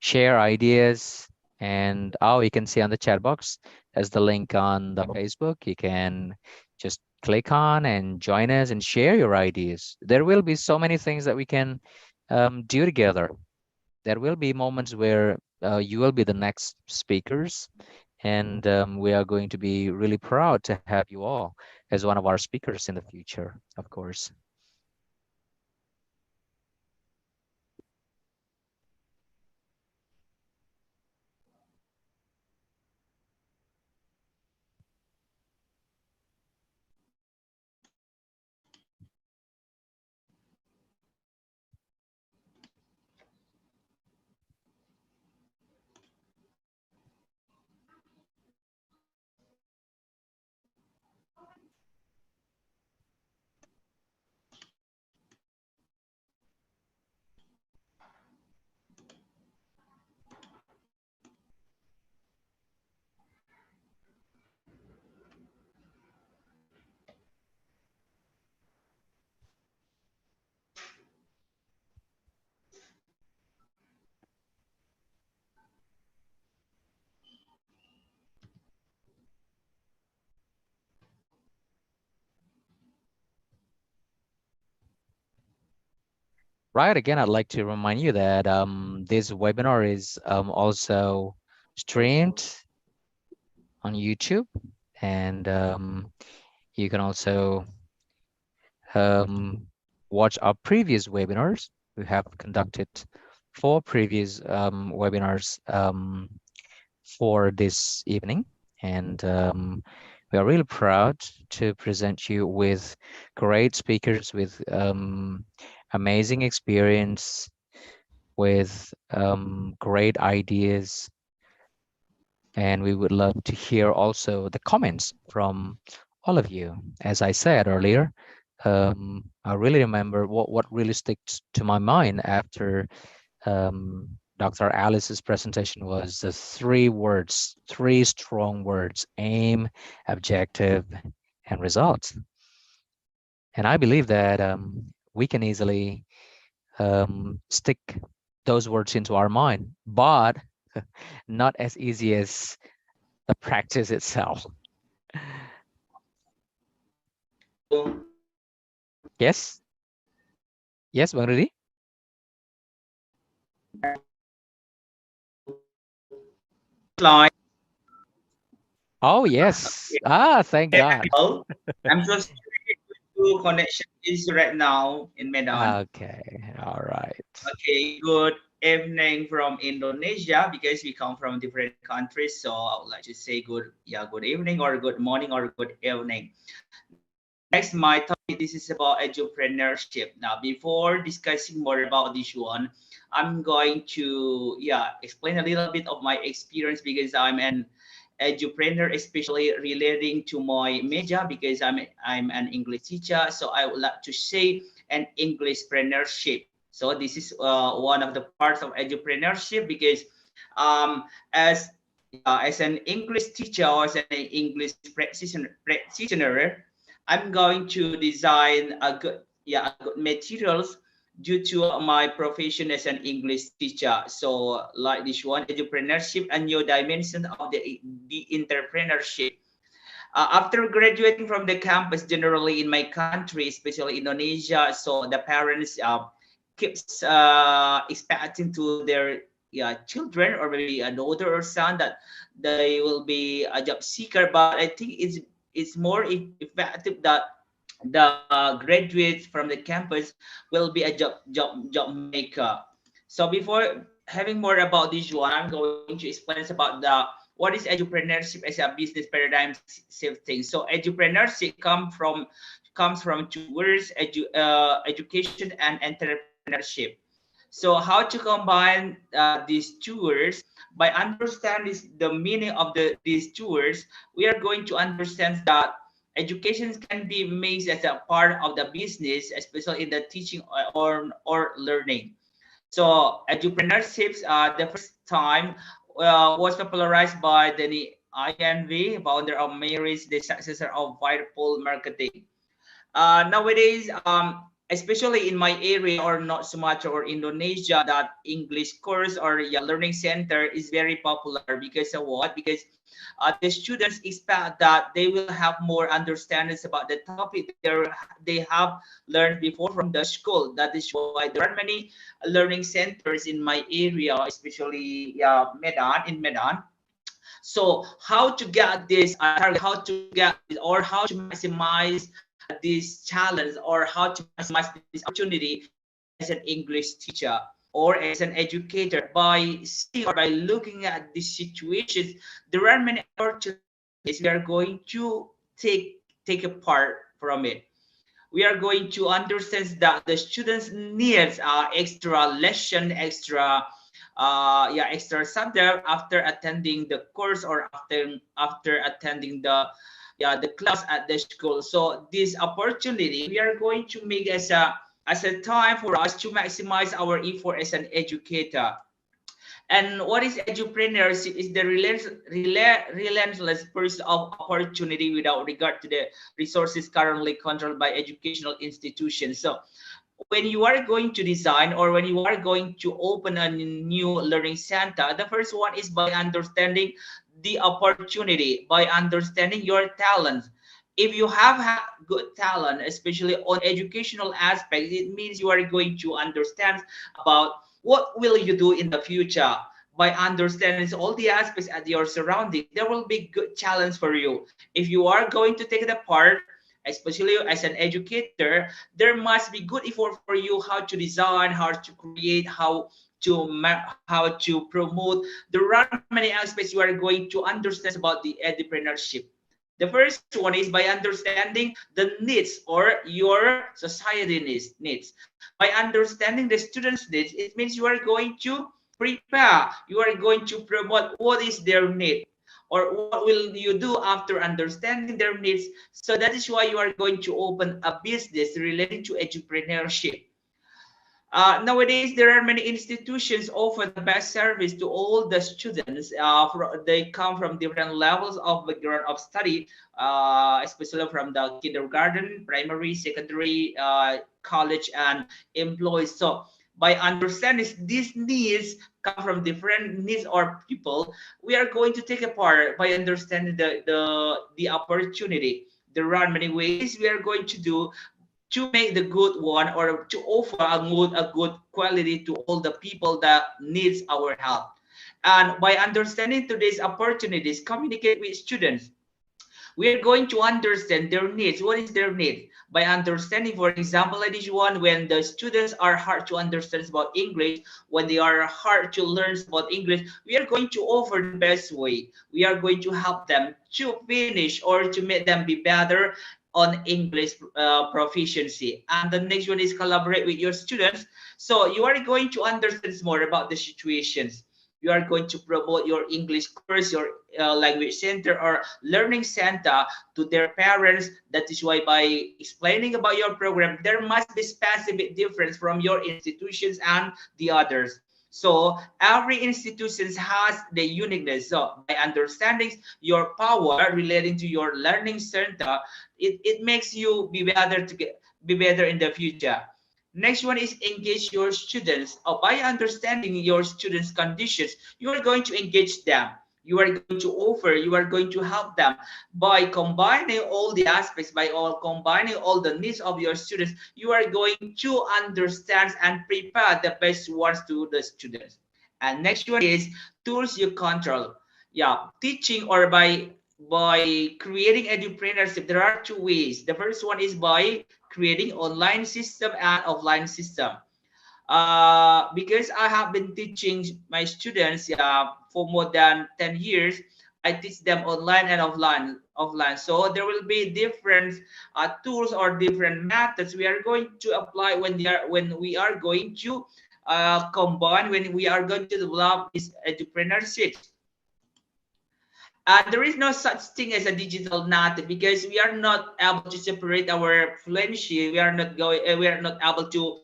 share ideas. And you can see on the chat box, there's the link on the Facebook. You can just click on and join us and share your ideas. There will be so many things that we can do together. There will be moments where you will be the next speakers, and we are going to be really proud to have you all as one of our speakers in the future, of course. Right, again, I'd like to remind you that this webinar is also streamed on YouTube, and you can also watch our previous webinars. We have conducted 4 previous webinars for this evening, and we are really proud to present you with great speakers with amazing experience, with great ideas. And we would love to hear also the comments from all of you. As I said earlier, I really remember what really sticks to my mind after Dr. Alice's presentation was the 3 words, 3 strong words: aim, objective, and results. And I believe that we can easily stick those words into our mind, but not as easy as the practice itself. Yes? Yes, Bang Rudy? Slide. Oh, yes. Thank God. I'm so sorry to connection is right now in Medan. Okay, all right. Okay, good evening from Indonesia because we come from different countries. So I would like to say good evening or good morning or good evening. Next, my topic, this is about edupreneurship. Now, before discussing more about this one, I'm going to explain a little bit of my experience because I'm an edupreneur, especially relating to my major because I'm an English teacher. So I would like to say an Englishpreneurship. So this is one of the parts of edupreneurship because as as an English teacher or as an English practitioner, I'm going to design a good materials due to my profession as an English teacher. So like this one, edupreneurship, a new dimension of the entrepreneurship. After graduating from the campus, generally in my country, especially Indonesia, so the parents keeps expecting to their children or maybe a daughter or son that they will be a job seeker. But I think it's more effective that the graduates from the campus will be a job maker. So before having more about this one, I'm going to explain about the what is edupreneurship as a business paradigm shifting. So edupreneurship comes from 2 words: education and entrepreneurship. So how to combine these two words? By understanding the meaning of these two words, we are going to understand that education can be made as a part of the business, especially in the teaching or learning. So edupreneurship, the first time was popularized by the INV, founder of Mary's, the successor of Whirlpool Marketing. Nowadays, especially in my area or not Sumatra or Indonesia, that English course or yeah, learning center is very popular because of what? Because the students expect that they will have more understandings about the topic they have learned before from the school. That is why there are many learning centers in my area, especially Medan, in Medan. So how to get this target, how to get this, or how to maximize this challenge, or how to maximize this opportunity as an English teacher or as an educator, by seeing or by looking at these situations, there are many opportunities we are going to take a part from it. We are going to understand that the students needs extra lesson, extra subject after attending the course or after attending the class at the school. So this opportunity we are going to make as a time for us to maximize our effort as an educator. And what is edupreneurship? Is the relentless pursuit of opportunity without regard to the resources currently controlled by educational institutions. So when you are going to design or when you are going to open a new learning center, the first one is by understanding the opportunity, by understanding your talents. If you have had good talent, especially on educational aspects, it means you are going to understand about what will you do in the future. By understanding all the aspects at your surrounding, there will be good challenge for you. If you are going to take the part, especially as an educator, there must be good effort for you how to design, how to create, how to promote. There are many aspects you are going to understand about the entrepreneurship. The first one is by understanding the needs or your society needs. By understanding the students' needs, it means you are going to prepare, you are going to promote what is their need or what will you do after understanding their needs. So that is why you are going to open a business relating to entrepreneurship. Nowadays, there are many institutions offer the best service to all the students. They come from different levels of background of study, especially from the kindergarten, primary, secondary, college, and employees. So by understanding these needs come from different needs or people, we are going to take a part by understanding the opportunity. There are many ways we are going to do to make the good one or to offer a good quality to all the people that needs our help. And by understanding today's opportunities, communicate with students. We are going to understand their needs. What is their need? By understanding, for example, like this one, when the students are hard to understand about English, when they are hard to learn about English, we are going to offer the best way. We are going to help them to finish or to make them be better on English proficiency. And the next one is collaborate with your students. So you are going to understand more about the situations. You are going to promote your English course, your language center or learning center to their parents. That is why by explaining about your program, there must be specific difference from your institutions and the others. So every institution has the uniqueness. So by understanding your power relating to your learning center, it makes you be better in the future. Next one is engage your students. By understanding your students' conditions, you are going to engage them. You are going to offer, you are going to help them. By combining all the aspects, by combining all the needs of your students, you are going to understand and prepare the best ones to the students. And next one is tools you control. Yeah, teaching or by creating edupreneurship, there are two ways. The first one is by creating online system and offline system. Because I have been teaching my students for more than 10 years, I teach them online and offline. So there will be different tools or different methods we are going to apply when we are going to combine when we are going to develop this entrepreneurship. And there is no such thing as a digital native because we are not able to separate our fluency. We are not going. We are not able to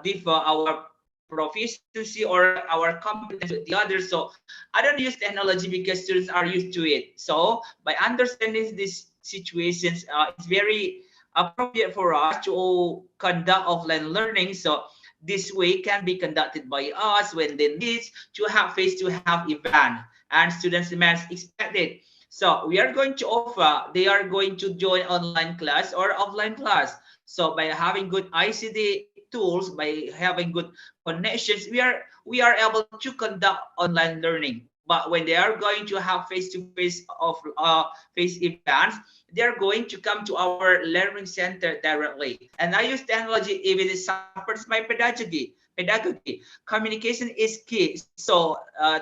differ our proficiency or our competence with the others. So I don't use technology because students are used to it. So by understanding these situations, it's very appropriate for us to conduct offline learning. So this way can be conducted by us when they need to have face-to-have event and students demands expected. So we are going to offer, they are going to join online class or offline class. So by having good ICT tools, by having good connections, we are able to conduct online learning. But when they are going to have face-to-face of face events, they are going to come to our learning center directly. And I use technology if it supports my pedagogy. Communication is key. So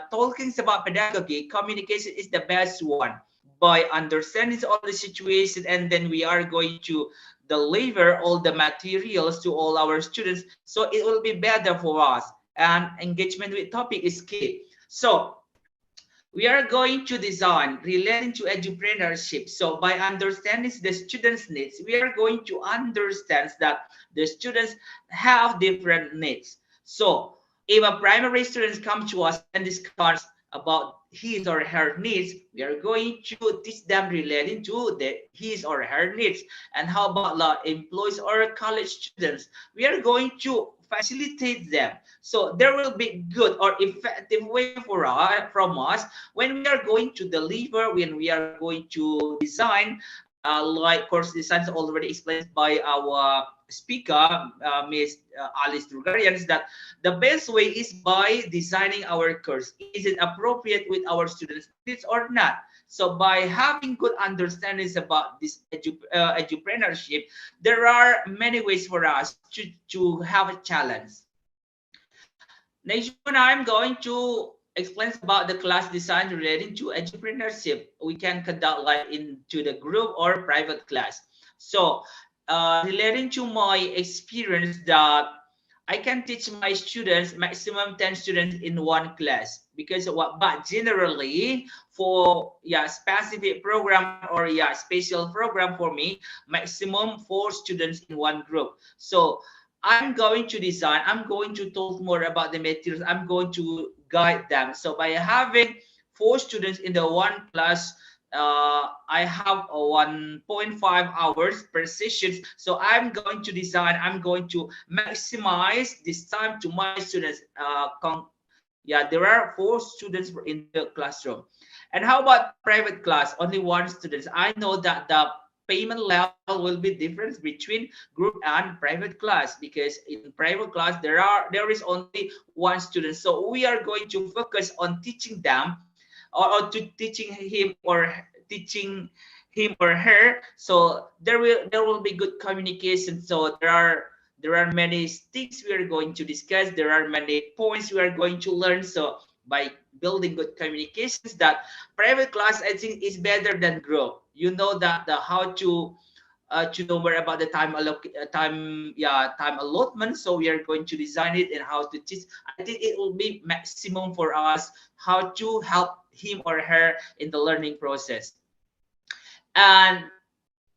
talking about pedagogy, communication is the best one. By understanding all the situation, and then we are going to deliver all the materials to all our students, so it will be better for us. And engagement with topic is key. So we are going to design relating to edupreneurship. So by understanding the students' needs, we are going to understand that the students have different needs. So if a primary student comes to us and discuss about his or her needs, we are going to teach them relating to his or her needs. And how about the employees or college students? We are going to facilitate them. So there will be good or effective way for us, from us, when we are going to deliver, when we are going to design, like course designs already explained by our speaker, Ms. Alice Drugarians, that the best way is by designing our course. Is it appropriate with our students' needs or not? So by having good understandings about this edupreneurship, there are many ways for us to have a challenge. Next one, I'm going to explain about the class design relating to edupreneurship. We can conduct like into the group or private class. So relating to my experience, that I can teach my students maximum 10 students in one class, because what, but generally for specific program or special program for me, maximum 4 students in one group. So I'm going to design, I'm going to talk more about the materials, I'm going to guide them. So by having 4 students in the one class, I have 1.5 hours per session. So I'm going to design, I'm going to maximize this time to my students. There are 4 students in the classroom. And how about private class? Only 1 student. I know that the payment level will be different between group and private class, because in private class there is only 1 student. So we are going to focus on teaching them, or to teaching him or her. So there will be good communication. So there are many things we are going to discuss, there are many points we are going to learn. So by building good communications, that private class I think is better than group. You know that how to know more about the time allotment. So we are going to design it and how to teach. I think it will be maximum for us how to help him or her in the learning process. And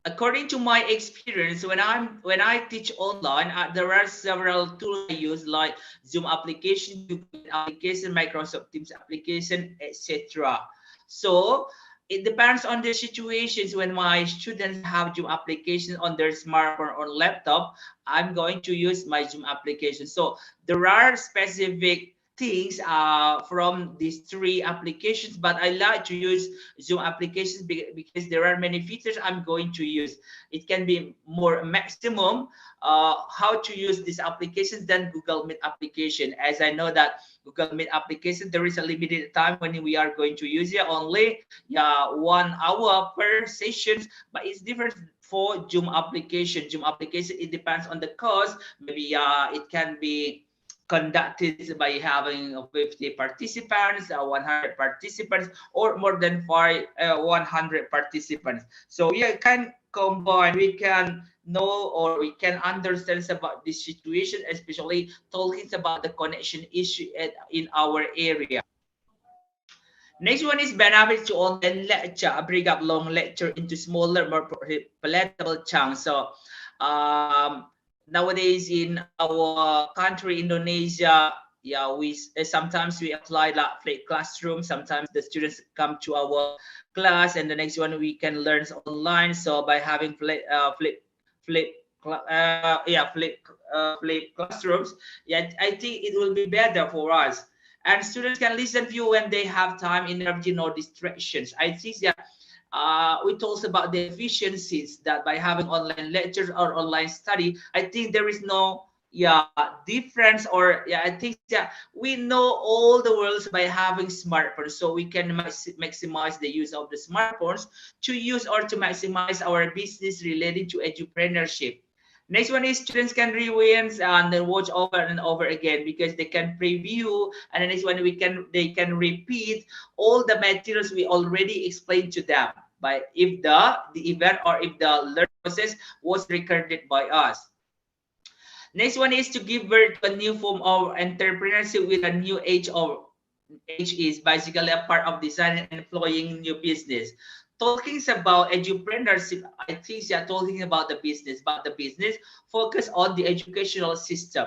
according to my experience, when I teach online, there are several tools I use, like Zoom application, Google application, Microsoft Teams application, etc. So it depends on the situations. When my students have Zoom application on their smartphone or laptop, I'm going to use my Zoom application. So there are specific things from these 3 applications, but I like to use Zoom applications because there are many features I'm going to use. It can be more maximum how to use these applications than Google Meet application, as I know that Google Meet application, there is a limited time when we are going to use it, only 1 hour per session. But it's different for Zoom application. Zoom application, it depends on the course. Maybe it can be conducted by having 50 participants, 100 participants, or more than 100 participants. So we can combine, we can know or we can understand about this situation, especially talking about the connection issue in our area. Next one is benefits to online lecture. Break up long lecture into smaller, more palatable chunks. So nowadays in our country, Indonesia, yeah, we sometimes we apply like flip classroom. Sometimes the students come to our class, and the next one we can learn online. So by having flip flip classrooms, yeah, I think it will be better for us, and students can listen to you when they have time, energy, no distractions. I think that we talked about the efficiencies that by having online lectures or online study, I think there is no difference, or I think that we know all the worlds by having smartphones, so we can maximize the use of the smartphones to use or to maximize our business related to edupreneurship. Next one is students can rewind and then watch over and over again because they can preview, and the next one they can repeat all the materials we already explained to them by if the event or if the learning process was recorded by us. Next one is to give birth to a new form of entrepreneurship with a new age is basically a part of designing and employing new business. Talking about edupreneurship, I think they are talking about the business, but the business focus on the educational system.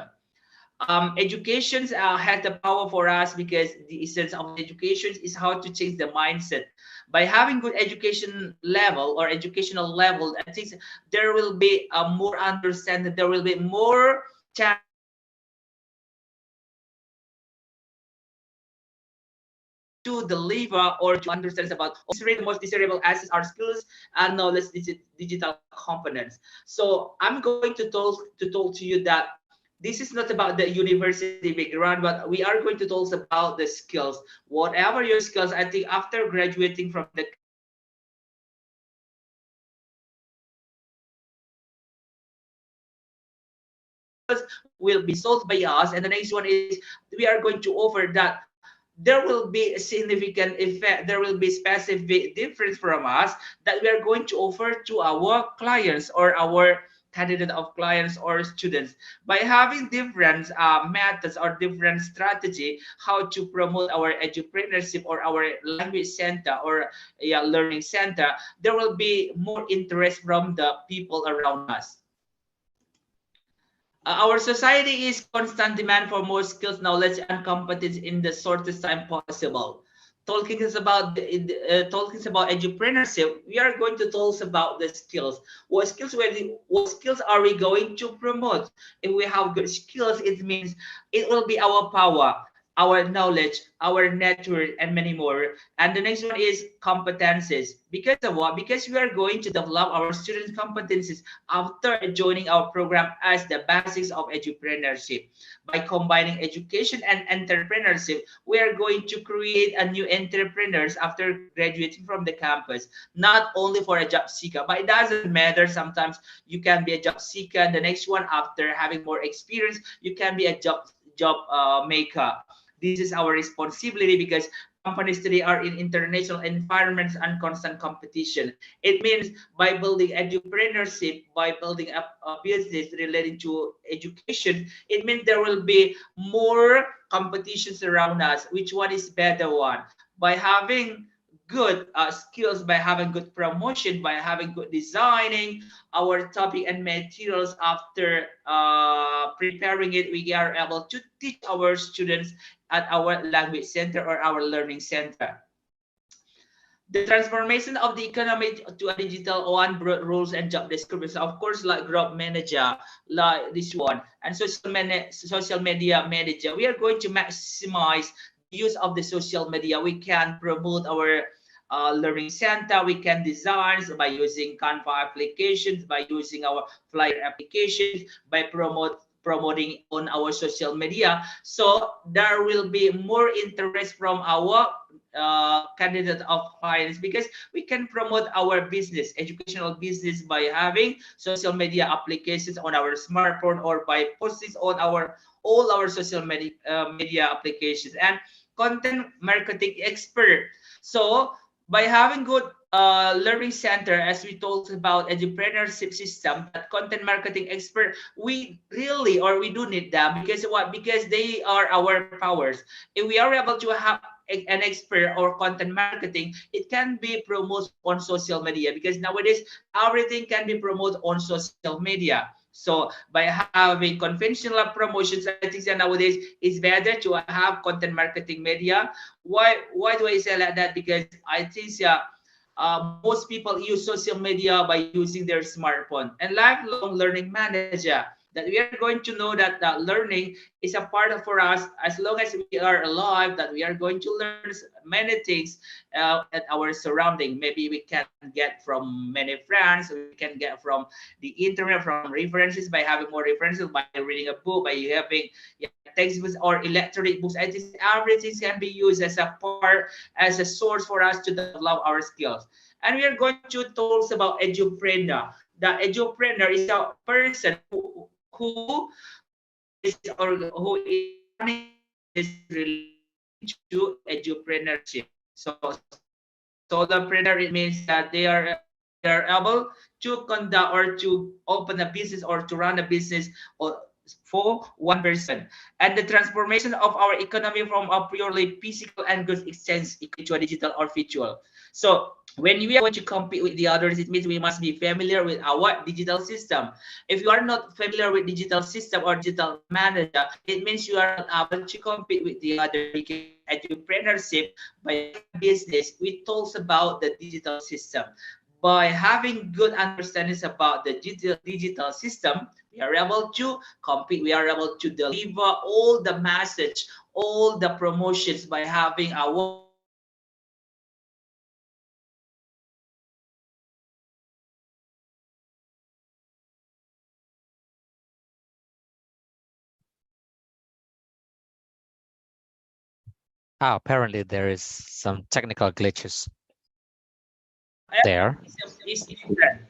Education has the power for us because the essence of education is how to change the mindset. By having good education level or educational level, I think there will be a more understanding, there will be more chance to deliver or to understand about the most desirable assets are skills and knowledge digital components. So I'm going to talk to you that this is not about the university background, but we are going to talk about the skills. Whatever your skills, I think after graduating from the will be solved by us, and the next one is we are going to offer that there will be a significant effect, there will be specific difference from us that we are going to offer to our clients or our candidate of clients or students by having different methods or different strategy how to promote our edupreneurship or our language center or learning center. There will be more interest from the people around us. Our society is constant demand for more skills, knowledge, and competence in the shortest time possible. Talking is about talking about entrepreneurship. We are going to talk about the skills. What skills are we going to promote? If we have good skills, it means it will be our power, our knowledge, our network, and many more. And the next one is competences. Because of what? Because we are going to develop our students' competencies after joining our program as the basics of entrepreneurship. By combining education and entrepreneurship, we are going to create a new entrepreneurs after graduating from the campus, not only for a job seeker, but it doesn't matter. Sometimes you can be a job seeker, and the next one after having more experience, you can be a job maker. This is our responsibility because companies today are in international environments and constant competition. It means by building entrepreneurship, by building up a business relating to education, it means there will be more competitions around us. Which one is better one? By having good skills, by having good promotion, by having good designing our topic and materials after preparing it, we are able to teach our students at our language center or our learning center. The transformation of the economy to a digital one brought rules and job descriptions. Of course, like group manager, like this one, and social media manager. We are going to maximize the use of the social media. We can promote our learning center. We can design by using Canva applications, by using our flyer applications, by promoting on our social media. So there will be more interest from our candidate of clients because we can promote our business, educational business, by having social media applications on our smartphone or by posting on all our social media applications, and content marketing expert. So by having good learning center, as we talked about edupreneurship system, that content marketing expert, we really, or we do need them, because what? Because they are our powers. If we are able to have an expert or content marketing, it can be promoted on social media, because nowadays everything can be promoted on social media. So by having conventional promotions, I think that nowadays it's better to have content marketing media. Why do I say like that? Because I think, yeah, most people use social media by using their smartphone. And lifelong learning manager, that we are going to know that learning is a part of for us as long as we are alive, that we are going to learn many things at our surrounding. Maybe we can get from many friends, we can get from the internet, from references, by having more references, by reading a book, by having, yeah, textbooks or electronic books. I think everything can be used as a part, as a source for us to develop our skills. And we are going to talk about edupreneur. The edupreneur is a person who is, or who is running this related to edupreneurship. So solopreneur, it means that they are able to conduct or to open a business or to run a business or for one person. And the transformation of our economy from a purely physical and goods exchange into a digital or virtual. So when we are going to compete with the others, it means we must be familiar with our digital system. If you are not familiar with digital system or digital manager, it means you are not able to compete with the other, because entrepreneurship, by running a business, we talk about the digital system. By having good understandings about the digital system, we are able to compete, we are able to deliver all the message, all the promotions, by having our Apparently there is some technical glitches there. is different.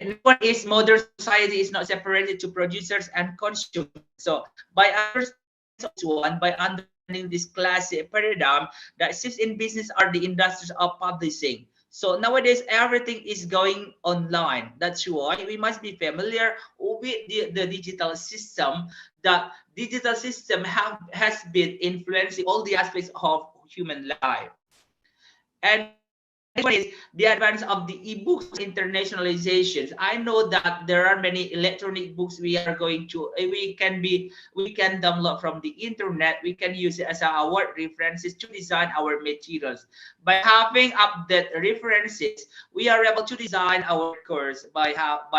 No one is, modern society is not separated to producers and consumers. So by understanding this one, by understanding this classic paradigm, that shifts in business are the industries of publishing. So nowadays everything is going online. That's why we must be familiar with the digital system. The digital system has been influencing all the aspects of human life. And next one is the advance of the ebooks internationalizations. I know that there are many electronic books we are going to, we can download from the internet. We can use it as our references to design our materials. By having updated references, we are able to design our course by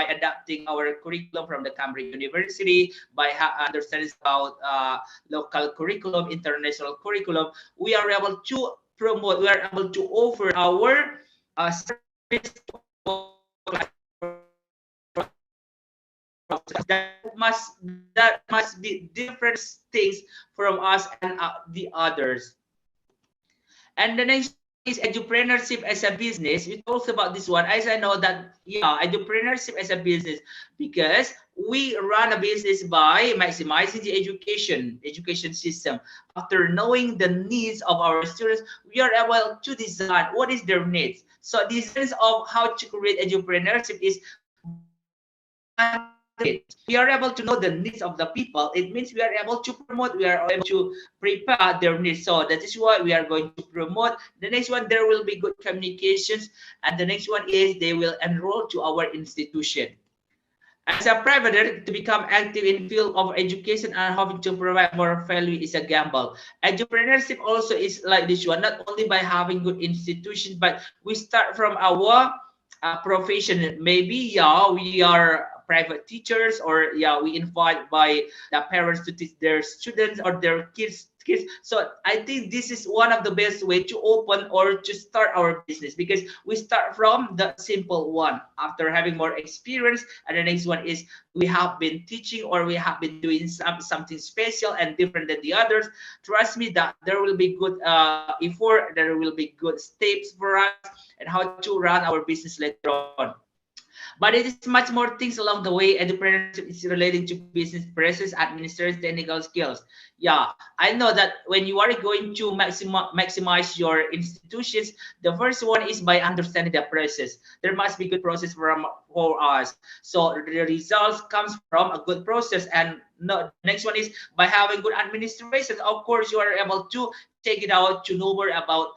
adapting our curriculum from the Cambridge University, by understanding about local curriculum, international curriculum. We are able to promote, we are able to offer our service that must be different things from us and the others. And the next is edupreneurship as a business. We talked about this one. As I know that, yeah, edupreneurship as a business, because we run a business by maximizing the education system. After knowing the needs of our students, we are able to design what is their needs. So the sense of how to create edupreneurship is we are able to know the needs of the people. It means we are able to promote, we are able to prepare their needs. So that is why we are going to promote. The next one, there will be good communications. And the next one is they will enroll to our institution. As a private, to become active in field of education and having to provide more value is a gamble. Entrepreneurship also is like this one, not only by having good institutions, but we start from our profession. Maybe, yeah, we are private teachers, or yeah, we invite by the parents to teach their students or their kids. So I think this is one of the best way to open or to start our business, because we start from the simple one after having more experience, and the next one is we have been teaching or we have been doing something special and different than the others. Trust me that there will be good effort, there will be good steps for us and how to run our business later on. But it is much more things along the way. Edupreneurship is related to business process, administration, technical skills. Yeah, I know that when you are going to maximize your institutions, the first one is by understanding the process. There must be good process for us. So the results comes from a good process. And no, the next one is by having good administration. Of course, you are able to take it out to know more about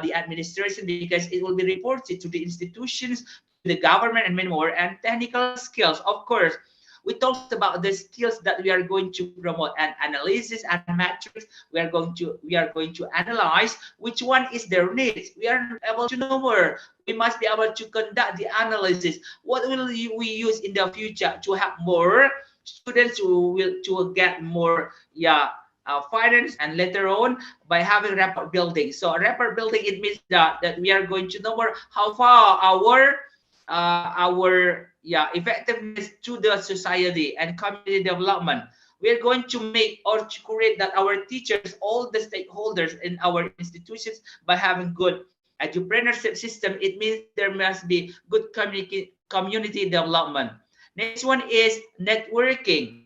the administration, because it will be reported to the institutions, to the government, and many more. And technical skills, of course, we talked about the skills that we are going to promote, and analysis and metrics. We are going to analyze which one is their needs. We are able to know more. We must be able to conduct the analysis. What will we use in the future to have more students who will to get more, yeah, finance, and later on by having rapport building. So rapport building, it means that we are going to know more how far our, yeah, effectiveness to the society and community development. We are going to make or to create that our teachers, all the stakeholders in our institutions, by having good edupreneurship system. It means there must be good community development. Next one is networking.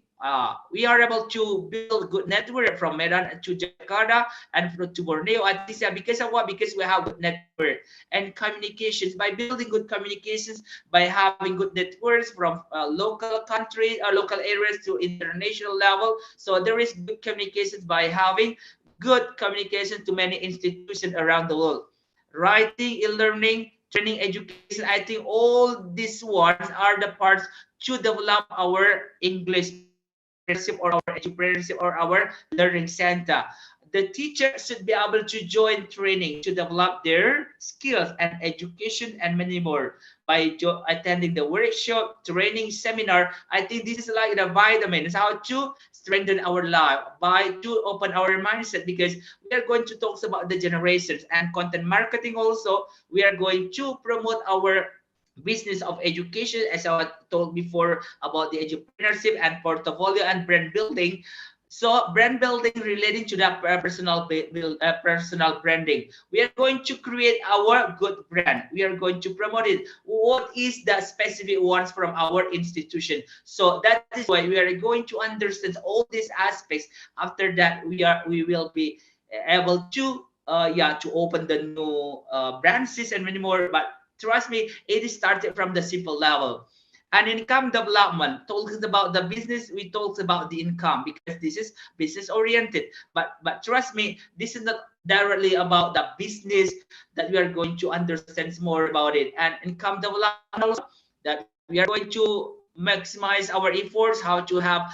We are able to build good network from Medan to Jakarta and to Borneo, Atisia, because of what? Because we have good network and communications. By building good communications, by having good networks from local countries or local areas to international level. So there is good communications by having good communication to many institutions around the world. Writing, e-learning, training, education. I think all these ones are the parts to develop our English or our edupreneurship or our learning center. The teacher should be able to join training to develop their skills and education and many more by attending the workshop, training, seminar. I think this is like the vitamins, how to strengthen our life, by to open our mindset, because we are going to talk about the generations and content marketing. Also, we are going to promote our business of education, as I told before about the entrepreneurship and portfolio and brand building. So brand building relating to that personal branding. We are going to create our good brand. We are going to promote it. What is the specific ones from our institution? So that is why we are going to understand all these aspects. After that, we will be able to yeah, to open the new branches and many more. But trust me, it is started from the simple level. And income development, talking about the business, we talked about the income because this is business oriented. But trust me, this is not directly about the business that we are going to understand more about it. And income development also, that we are going to maximize our efforts, how to have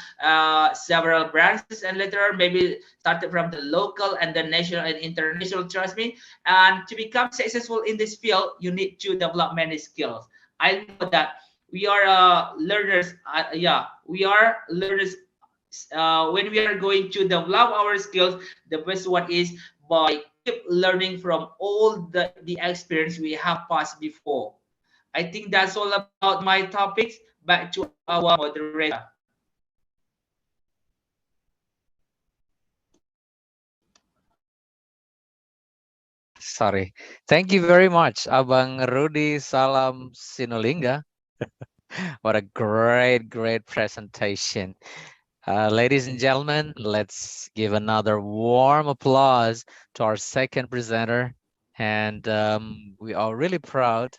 several branches, and later maybe started from the local and the national and international. Trust me, and to become successful in this field, you need to develop many skills. I know that we are learners. Yeah, we are learners. When we are going to develop our skills, the best one is by keep learning from all the experience we have passed before. I think that's all about my topics. Back to our moderator. Sorry. Thank you very much, Abang Rudy Salam Sinulinga. What a great presentation. Ladies and gentlemen, let's give another warm applause to our second presenter. And we are really proud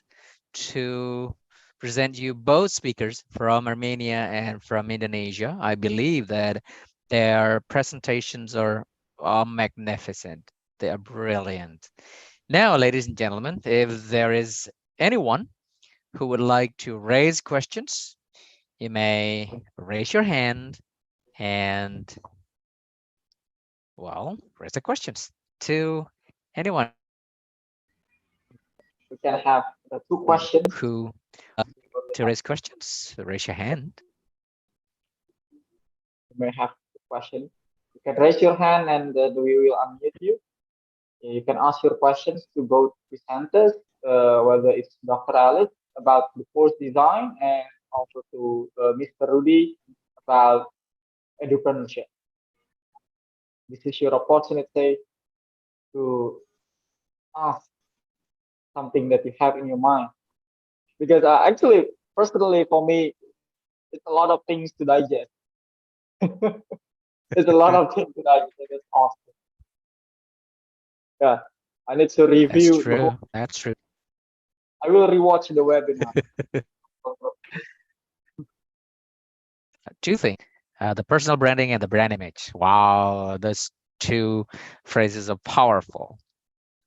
to present you both speakers from Armenia and from Indonesia. I believe that their presentations are magnificent. They are brilliant. Now, ladies and gentlemen, if there is anyone who would like to raise questions, you may raise your hand and, well, raise the questions to anyone We can have two questions. who to raise questions. Raise your hand. You may have a question. You can raise your hand and we will unmute you. You can ask your questions to both presenters, whether it's Dr. Alex about the course design and also to Mr. Rudy about edupreneurship. This is your opportunity to ask something that you have in your mind. Because actually, personally, for me, it's a lot of things to digest. It's a lot of things to digest. It's awesome. Yeah, I need to That's review the true. whole. That's true. I will rewatch the webinar. Two things, the personal branding and the brand image. Wow, those two phrases are powerful.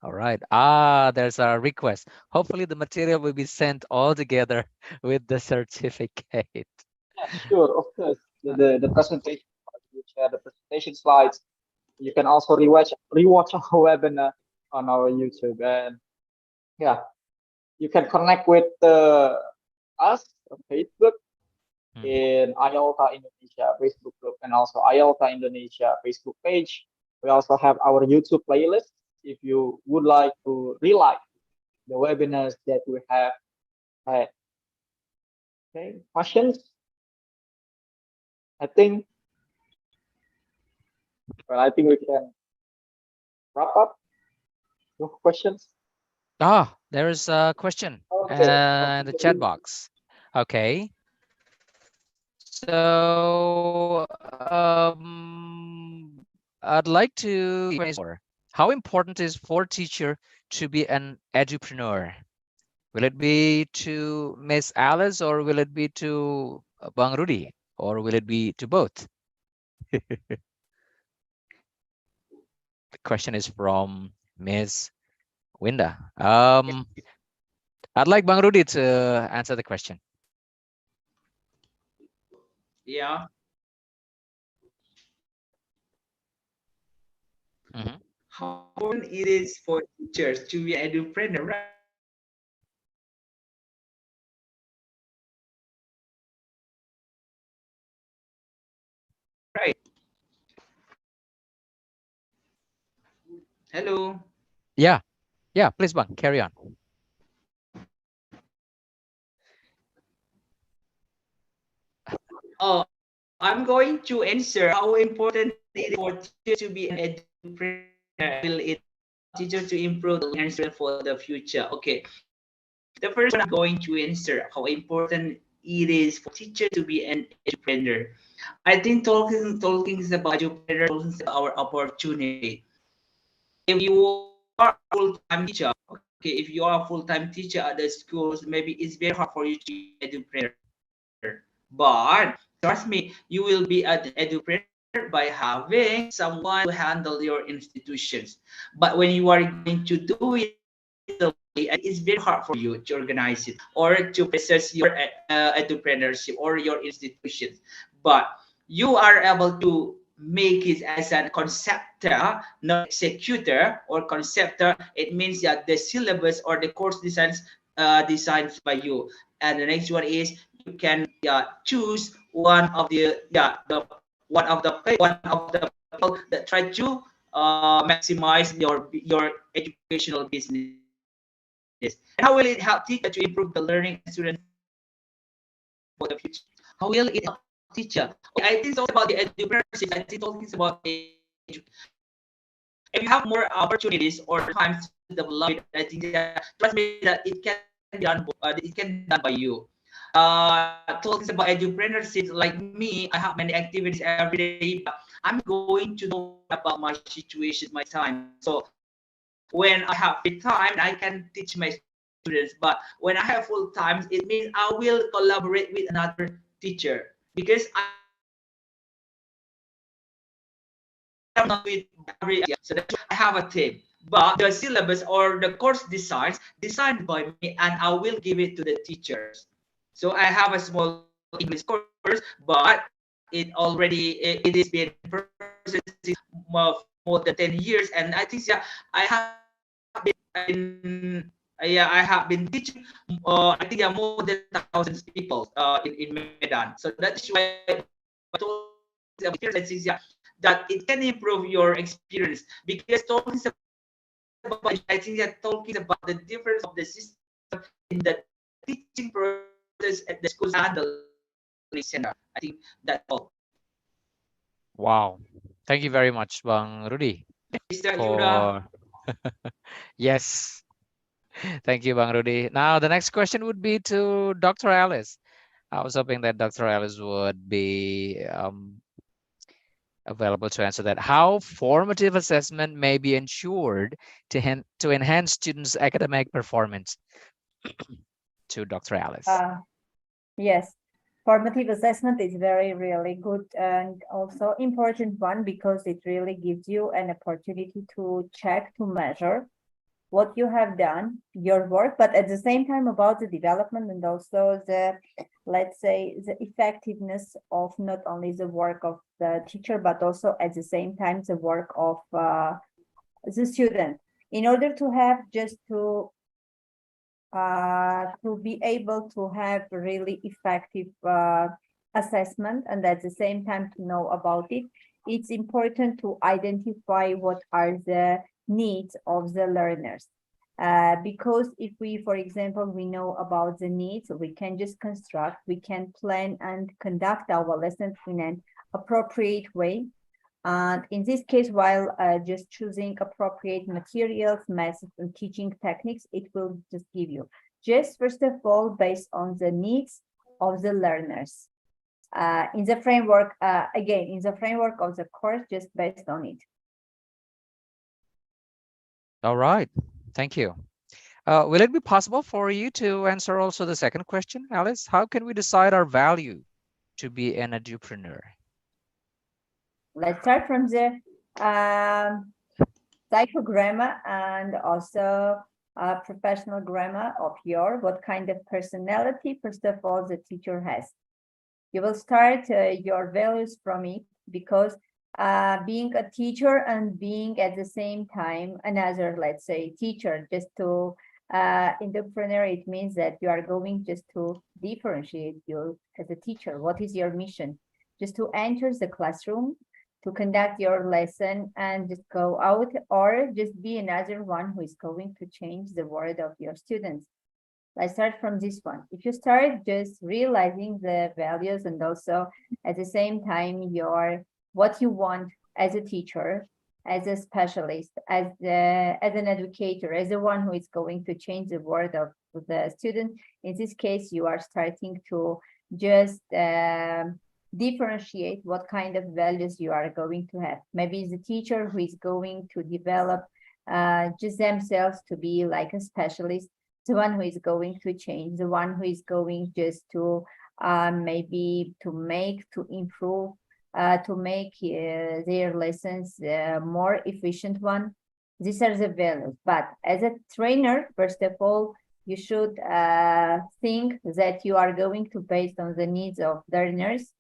All right. There's a request. Hopefully the material will be sent all together with the certificate. Yeah, sure, of course. The presentation, you share the presentation slides. You can also rewatch our webinar on our YouTube, and yeah, you can connect with us on Facebook in IELTA Indonesia Facebook group and also IELTA Indonesia Facebook page. We also have our YouTube playlist if you would like to relive the webinars that we have had. Okay, questions? I think, well, I think we can wrap up. No questions? There is a question Okay. in the chat box. Okay. So I'd like to more. How important is for teacher to be an edupreneur? Will it be to Miss Alice or will it be to Bang Rudy or will it be to both? The question is from Miss Winda. I'd like Bang Rudy to answer the question. Yeah. How important it is for teachers to be edupreneur, right? Hello. Yeah, please, Bang, carry on. Oh, I'm going to answer how important it is for teachers to be an edupreneur. Will it teacher to improve the learning for the future? Okay. The first one I'm going to answer how important it is for teacher to be an edupreneur. I think talking about edupreneur, talking about our opportunity. If you are a full-time teacher, okay, if you are a full-time teacher at the schools, maybe it's very hard for you to be edupreneur. But trust me, you will be an edupreneur by having someone to handle your institutions. But when you are going to do it, it's very hard for you to organize it or to process your edupreneurship or your institutions. But you are able to make it as a conceptor, not executor or conceptor. It means that the syllabus or the course designs designed by you. And the next one is you can choose one of the people that try to maximize your educational business. And how will it help teacher to improve the learning and student for the future? How will it help teacher? Okay, I think it's also about the edupreneurship. I think talking about the if you have more opportunities or times to develop it, I think that trust me that it can be done. It can be done by you. Talking about edupreneurship, like me, I have many activities every day, but I'm going to know about my situation, my time. So when I have free time, I can teach my students. But when I have full time, it means I will collaborate with another teacher because I'm not with every so that's why I have a team. But the syllabus or the course designs designed by me, and I will give it to the teachers. So I have a small English course, but it is been for more than 10 years, and I think I have I have been teaching I think more than thousands of people in Medan. So that's why that it can improve your experience because talking about I think that talking about the difference of the system in the teaching process at the schools and the learning center. I think that's all. Wow. Thank you very much, Bang Rudy. Mr. Yuda. Yes. Thank you, Bang Rudy. Now, the next question would be to Dr. Alice. I was hoping that Dr. Alice would be available to answer that. How formative assessment may be ensured to enhance students' academic performance? To Dr. Alice. Yes, formative assessment is really good and also important one because it really gives you an opportunity to check, to measure what you have done, your work, but at the same time about the development and also the, let's say, the effectiveness of not only the work of the teacher, but also at the same time the work of the student. In order to have just to be able to have really effective assessment and at the same time to know about it, it's important to identify what are the needs of the learners. Because if we, for example, we know about the needs, we can just construct, we can plan and conduct our lessons in an appropriate way. And in this case, while just choosing appropriate materials, methods, and teaching techniques, it will just give you, just first of all, based on the needs of the learners. In the framework, again, in the framework of the course, just based on it. All right, thank you. Will it be possible for you to answer also the second question, Alice? How can we decide our value to be an edupreneur? Let's start from the psychogrammar and also professional grammar of what kind of personality, first of all, the teacher has. You will start your values from it because being a teacher and being at the same time another, let's say, teacher, just to entrepreneur, it means that you are going just to differentiate you as a teacher. What is your mission? Just to enter the classroom, to conduct your lesson and just go out, or just be another one who is going to change the world of your students. Let's start from this one. If you start just realizing the values and also at the same time what you want as a teacher, as a specialist, as an educator, as the one who is going to change the world of the student, in this case, you are starting to just differentiate what kind of values you are going to have. Maybe the teacher who is going to develop just themselves to be like a specialist, the one who is going to change, the one who is going just to maybe to improve, to make their lessons more efficient one. These are the values. But as a trainer, first of all, you should think that you are going to base on the needs of learners.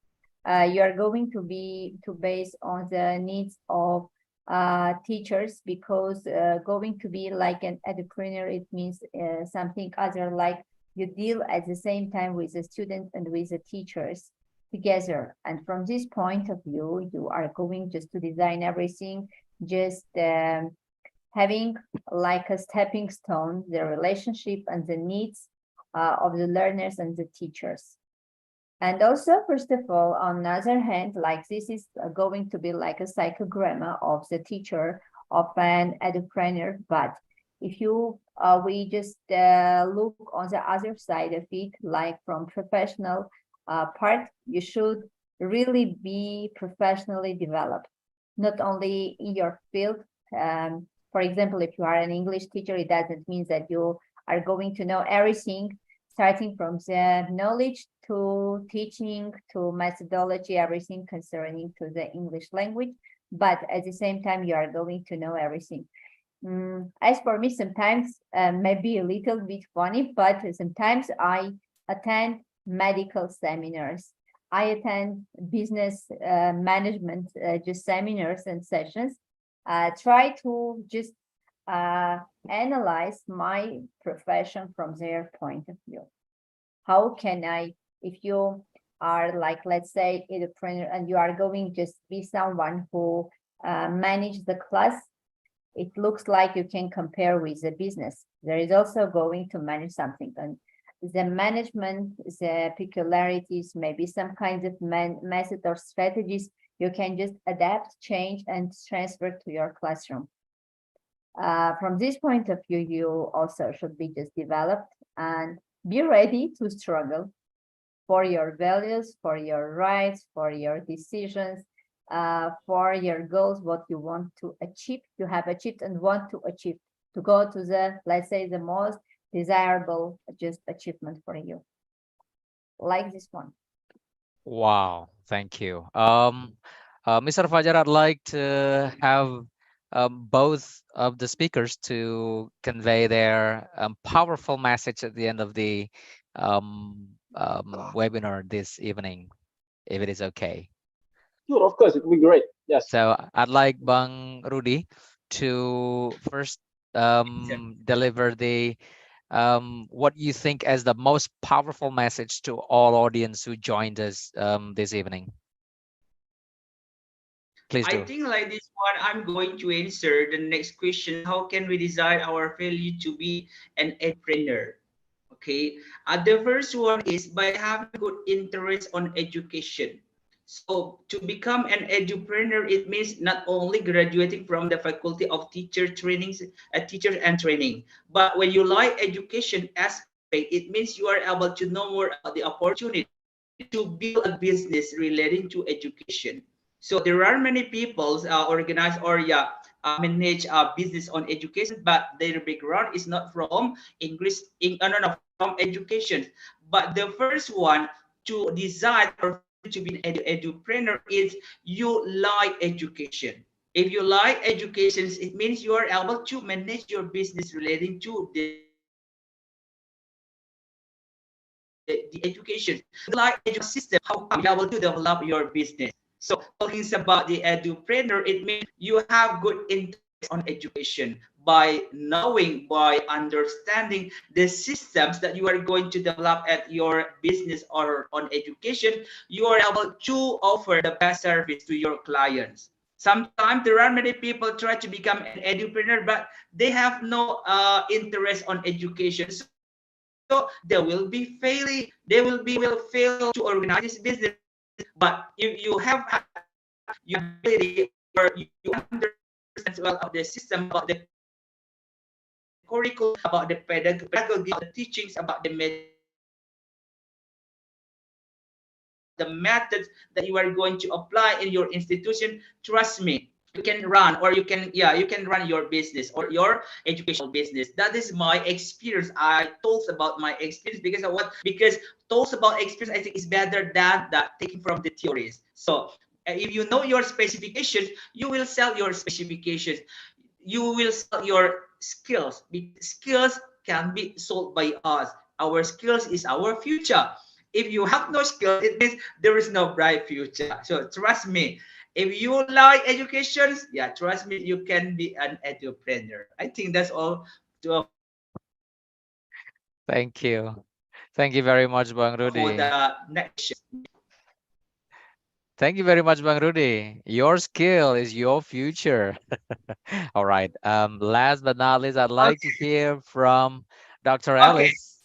You are going to base on the needs of teachers, because going to be like an edupreneur, it means something other, like you deal at the same time with the students and with the teachers together. And from this point of view, you are going just to design everything, just having like a stepping stone, the relationship and the needs of the learners and the teachers. And also, first of all, on the other hand, like this is going to be like a psychogrammar of the teacher, of an edupreneur. But if you, we just look on the other side of it, like from professional part, you should really be professionally developed, not only in your field. For example, if you are an English teacher, it doesn't mean that you are going to know everything, starting from the knowledge to teaching to methodology, everything concerning to the English language. But at the same time, you are going to know everything. As for me, sometimes maybe a little bit funny, but sometimes I attend medical seminars. I attend business management just seminars and sessions. Try to just analyze my profession from their point of view. How can I, if you are like, let's say, entrepreneur and you are going just be someone who manage the class, it looks like you can compare with the business. There is also going to manage something, and the management, the peculiarities, maybe some kinds of method or strategies, you can just adapt, change, and transfer to your classroom. From this point of view, you also should be just developed and be ready to struggle for your values, for your rights, for your decisions, for your goals, what you want to achieve, you have achieved and want to achieve, to go to the, let's say, the most desirable just achievement for you. Like this one. Wow, thank you. Mr. Fajar, I'd like to have both of the speakers to convey their powerful message at the end of the webinar this evening, if it is okay. Sure, of course, it would be great. Yes. So I'd like Bang Rudy to first deliver the what you think as the most powerful message to all audience who joined us this evening. Please I do. think like this one, I'm going to answer the next question. How can we decide our value to be an entrepreneur? Okay, the first one is by having good interest on education. So to become an edupreneur, it means not only graduating from the faculty of teachers and training, but when you like education aspect, it means you are able to know more about the opportunity to build a business relating to education. So there are many people organize or manage a business on education, but their background is not from English, no, no, from education. But the first one to decide or to be an edupreneur is you like education. If you like education, it means you are able to manage your business relating to the education. Like education system, how come you able to develop your business? So talking about the edupreneur, it means you have good interest on education by knowing, by understanding the systems that you are going to develop at your business or on education. You are able to offer the best service to your clients. Sometimes there are many people try to become an edupreneur, but they have no interest on education. So they will be failing. They will fail to organize this business. But if you have your ability or you understand well of the system, about the curriculum, about the pedagogy, about the teachings, about the the methods that you are going to apply in your institution, trust me, you can run or you can run your business or your educational business. That is my experience. I told about my experience because of what? Because told about experience I think is better than that taking from the theories. So if you know your specifications, you will sell your specifications. You will sell your skills. Skills can be sold by us. Our skills is our future. If you have no skills, it means there is no bright future. So trust me, if you like education, yeah, trust me, you can be an edupreneur. I think that's all. Thank you. Thank you very much, Bang For Rudy. the next question. Thank you very much, Bang Rudy. Your skill is your future. All right. Last but not least, I'd like to hear from Dr. Okay. Alice.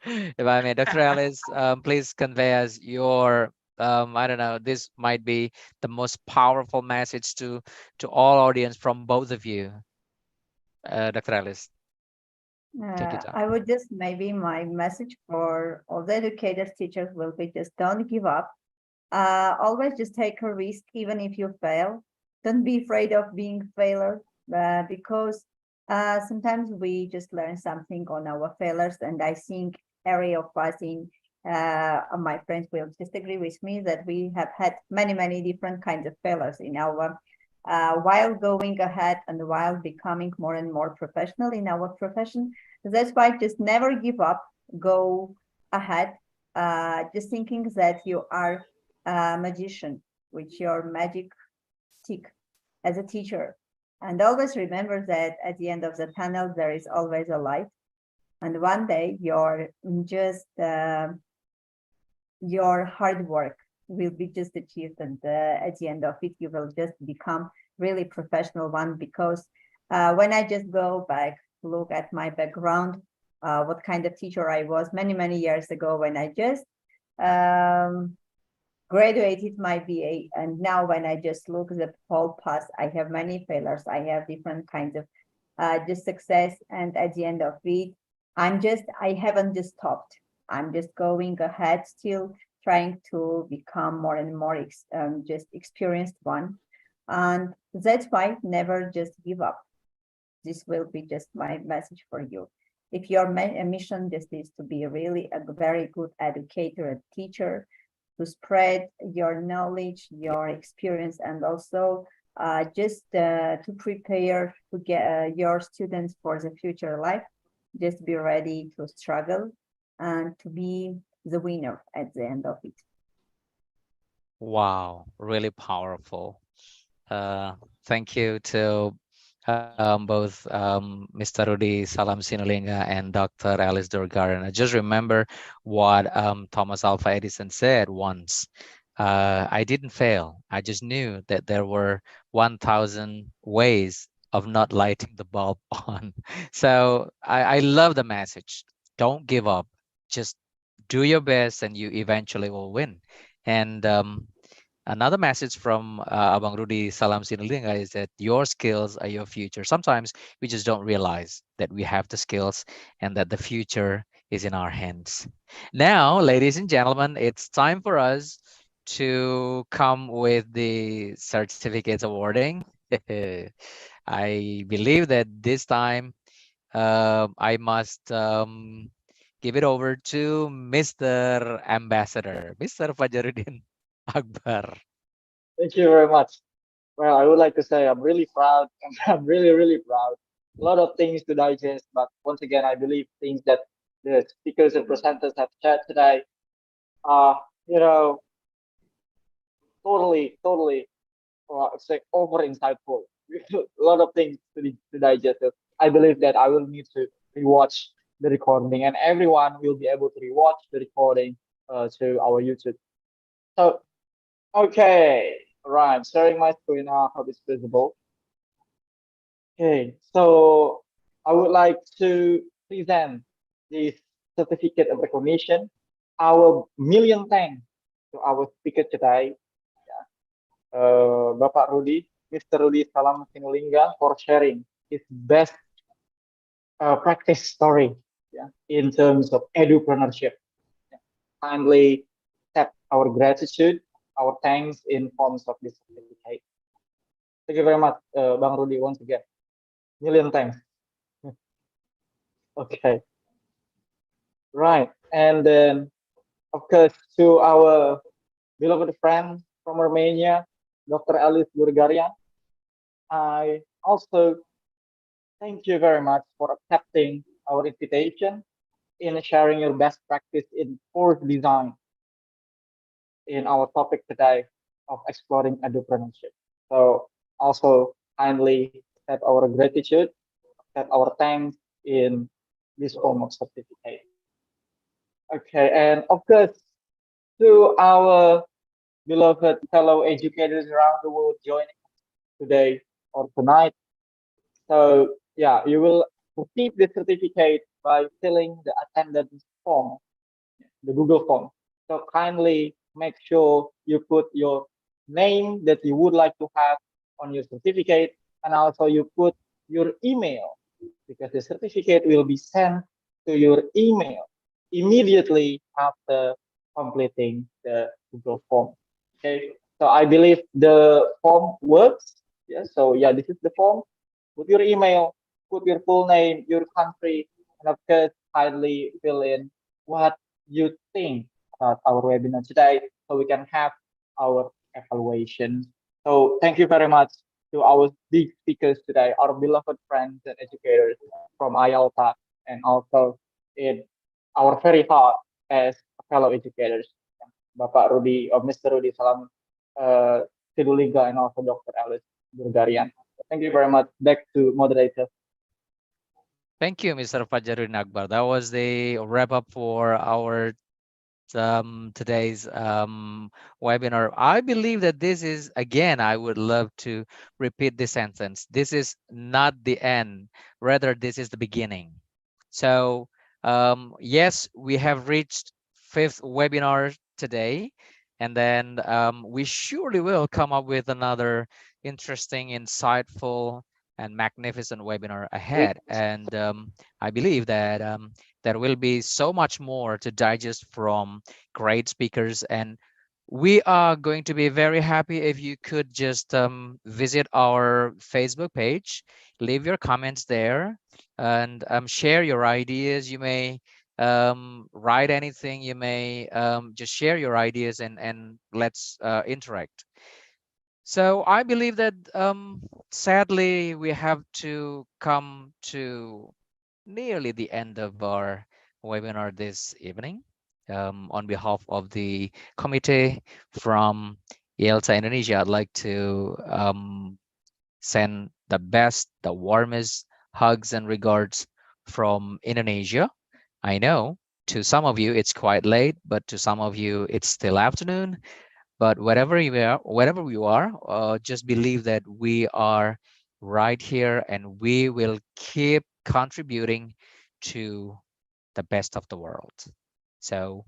If I may, Dr. Alice, please convey us your, I don't know, this might be the most powerful message to all audience from both of you. Dr. Alice, take your time. I would just, maybe my message for all the educators, teachers will be just don't give up. Always just take a risk, even if you fail. Don't be afraid of being failure, because sometimes we just learn something on our failures. And I think every of us in my friends will just agree with me that we have had many different kinds of failures in our while going ahead and while becoming more and more professional in our profession. That's why just never give up, go ahead, just thinking that you are a magician with your magic stick as a teacher. And always remember that at the end of the tunnel, there is always a light. And one day your hard work will be just achieved, and at the end of it you will just become really professional one. Because when I just go back, look at my background, what kind of teacher I was many years ago, when I just graduated my BA, and now when I just look at the whole past, I have many failures. I have different kinds of just success, and at the end of it, I haven't just stopped. I'm just going ahead, still trying to become more and more just experienced one, and that's why never just give up. This will be just my message for you. If your mission just is to be really a very good educator, a teacher, to spread your knowledge, your experience, and also just to prepare to get your students for the future life, just be ready to struggle and to be the winner at the end of it. Wow, really powerful. Thank you to both Mr. Rudy Salam Sinulinga and Dr. Alice Durgar. And I just remember what Thomas Alva Edison said once. I didn't fail. I just knew that there were 1,000 ways of not lighting the bulb on. So I love the message. Don't give up. Just do your best and you eventually will win. And another message from Abang Rudy Salam Sinulinga is that your skills are your future. Sometimes we just don't realize that we have the skills and that the future is in our hands. Now, ladies and gentlemen, it's time for us to come with the certificates awarding. I believe that this time I must give it over to Mr. Ambassador, Mr. Fajaruddin Akbar. Thank you very much. Well, I would like to say I'm really proud. I'm really, really proud. A lot of things to digest, but once again, I believe things that the speakers and presenters have shared today are, totally, it's like over insightful. A lot of things to digest. So I believe that I will need to rewatch the recording, and everyone will be able to rewatch the recording to our YouTube. So, okay, right, sharing my screen now. Hope it's visible. Okay, so I would like to present this certificate of recognition. Our million thanks to our speaker today, Bapak Rudy, Mr. Rudy Salam Sinulinga, for sharing his best practice story, in terms of edupreneurship. Kindly accept our gratitude, our thanks in forms of this certificate. Thank you very much, Bang Rudy, once again. Million thanks. Okay. Right. And then, of course, to our beloved friend from Romania, Dr. Alice Burgarian, I also thank you very much for accepting our invitation in sharing your best practice in course design in our topic today of exploring edupreneurship. So also kindly accept our gratitude, accept our thanks in this form of certificate. Okay, and of course, to our beloved fellow educators around the world joining today or tonight. So yeah, you will receive the certificate by filling the attendance form, the Google form. So kindly make sure you put your name that you would like to have on your certificate, and also you put your email, because the certificate will be sent to your email immediately after completing the Google form. Okay, so I believe the form works. Yeah, so yeah, this is the form. Put your email, put your full name, your country, and of course, kindly fill in what you think about our webinar today, so we can have our evaluation. So thank you very much to our big speakers today, our beloved friends and educators from IELTA, and also in our very heart as fellow educators, Bapak Rudy or Mr. Rudy Salam Sinulinga, and also Dr. Alice Burgarian. Thank you very much. Back to moderator. Thank you, Mr. Fajaruddin Akbar. That was the wrap up for our today's webinar. I believe that this is, again, I would love to repeat this sentence. This is not the end, rather this is the beginning. So yes, we have reached 5th webinar today, And then we surely will come up with another interesting, insightful, and magnificent webinar ahead. And I believe that there will be so much more to digest from great speakers. And we are going to be very happy if you could just visit our Facebook page, leave your comments there, and share your ideas. You may write anything, you may just share your ideas, and let's interact. So I believe that sadly we have to come to nearly the end of our webinar this evening. On behalf of the committee from IELTA Indonesia, I'd like to send the best, the warmest hugs and regards from Indonesia. I know to some of you it's quite late, but to some of you it's still afternoon. But wherever you are, just believe that we are right here, and we will keep contributing to the best of the world. So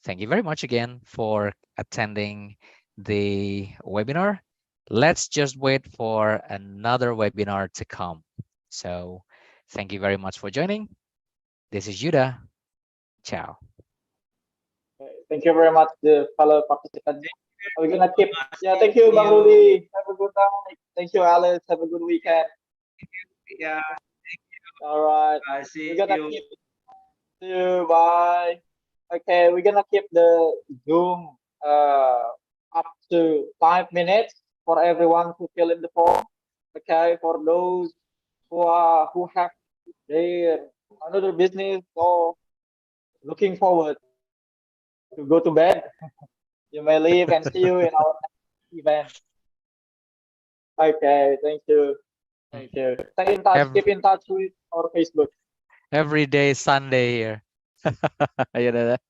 thank you very much again for attending the webinar. Let's just wait for another webinar to come. So thank you very much for joining. This is Yuda. Ciao. Thank you very much, the fellow participants. We're gonna keep. Yeah, thank you, Bang Rudi. Have a good night. Thank you, Alice. Have a good weekend. Yeah. All right. See We're gonna you. keep. See you. Bye. Okay, we're gonna keep the Zoom up to 5 minutes for everyone to fill in the form. Okay, for those who have their another business or looking forward to go to bed, you may leave and see you in our next event. Okay, thank you. Thank you. Stay in touch. Keep in touch with our Facebook. Every day Sunday here. You know that?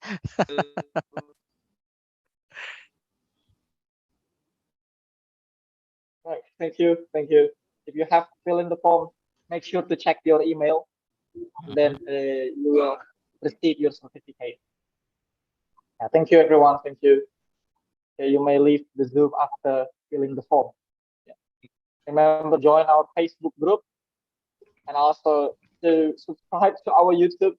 Right. Thank you. Thank you. If you have to fill in the form, make sure to check your email. Then you will receive your certificate. Yeah, thank you, everyone. Thank you. Okay, you may leave the Zoom after filling the form. Yeah. Remember, join our Facebook group and also to subscribe to our YouTube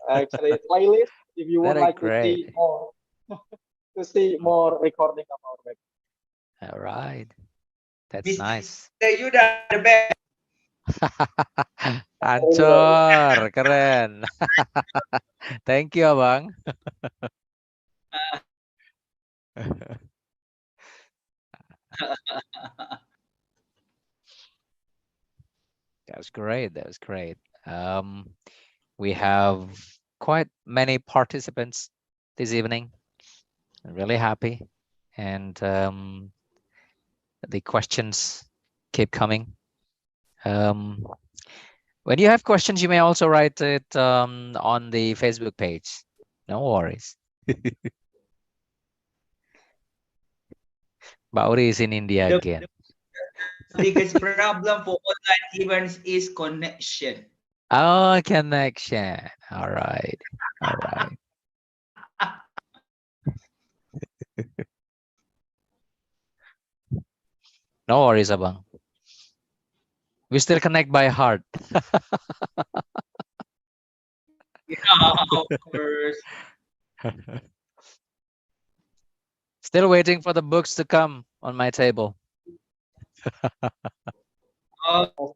actually playlist if you would Very like to see great. more recording of our web. All right. That's Mr. nice. Yuda, the best. Ancur, keren. Thank you, Abang. That was great. That was great. We have quite many participants this evening. I'm really happy. And the questions keep coming. When you have questions, you may also write it on the Facebook page. No worries. Bauri is in India The again. biggest problem for online events is connection. Oh, connection. All right. All right. No worries, Abang. We still connect by heart. Yeah, of course. Still waiting for the books to come on my table. Oh,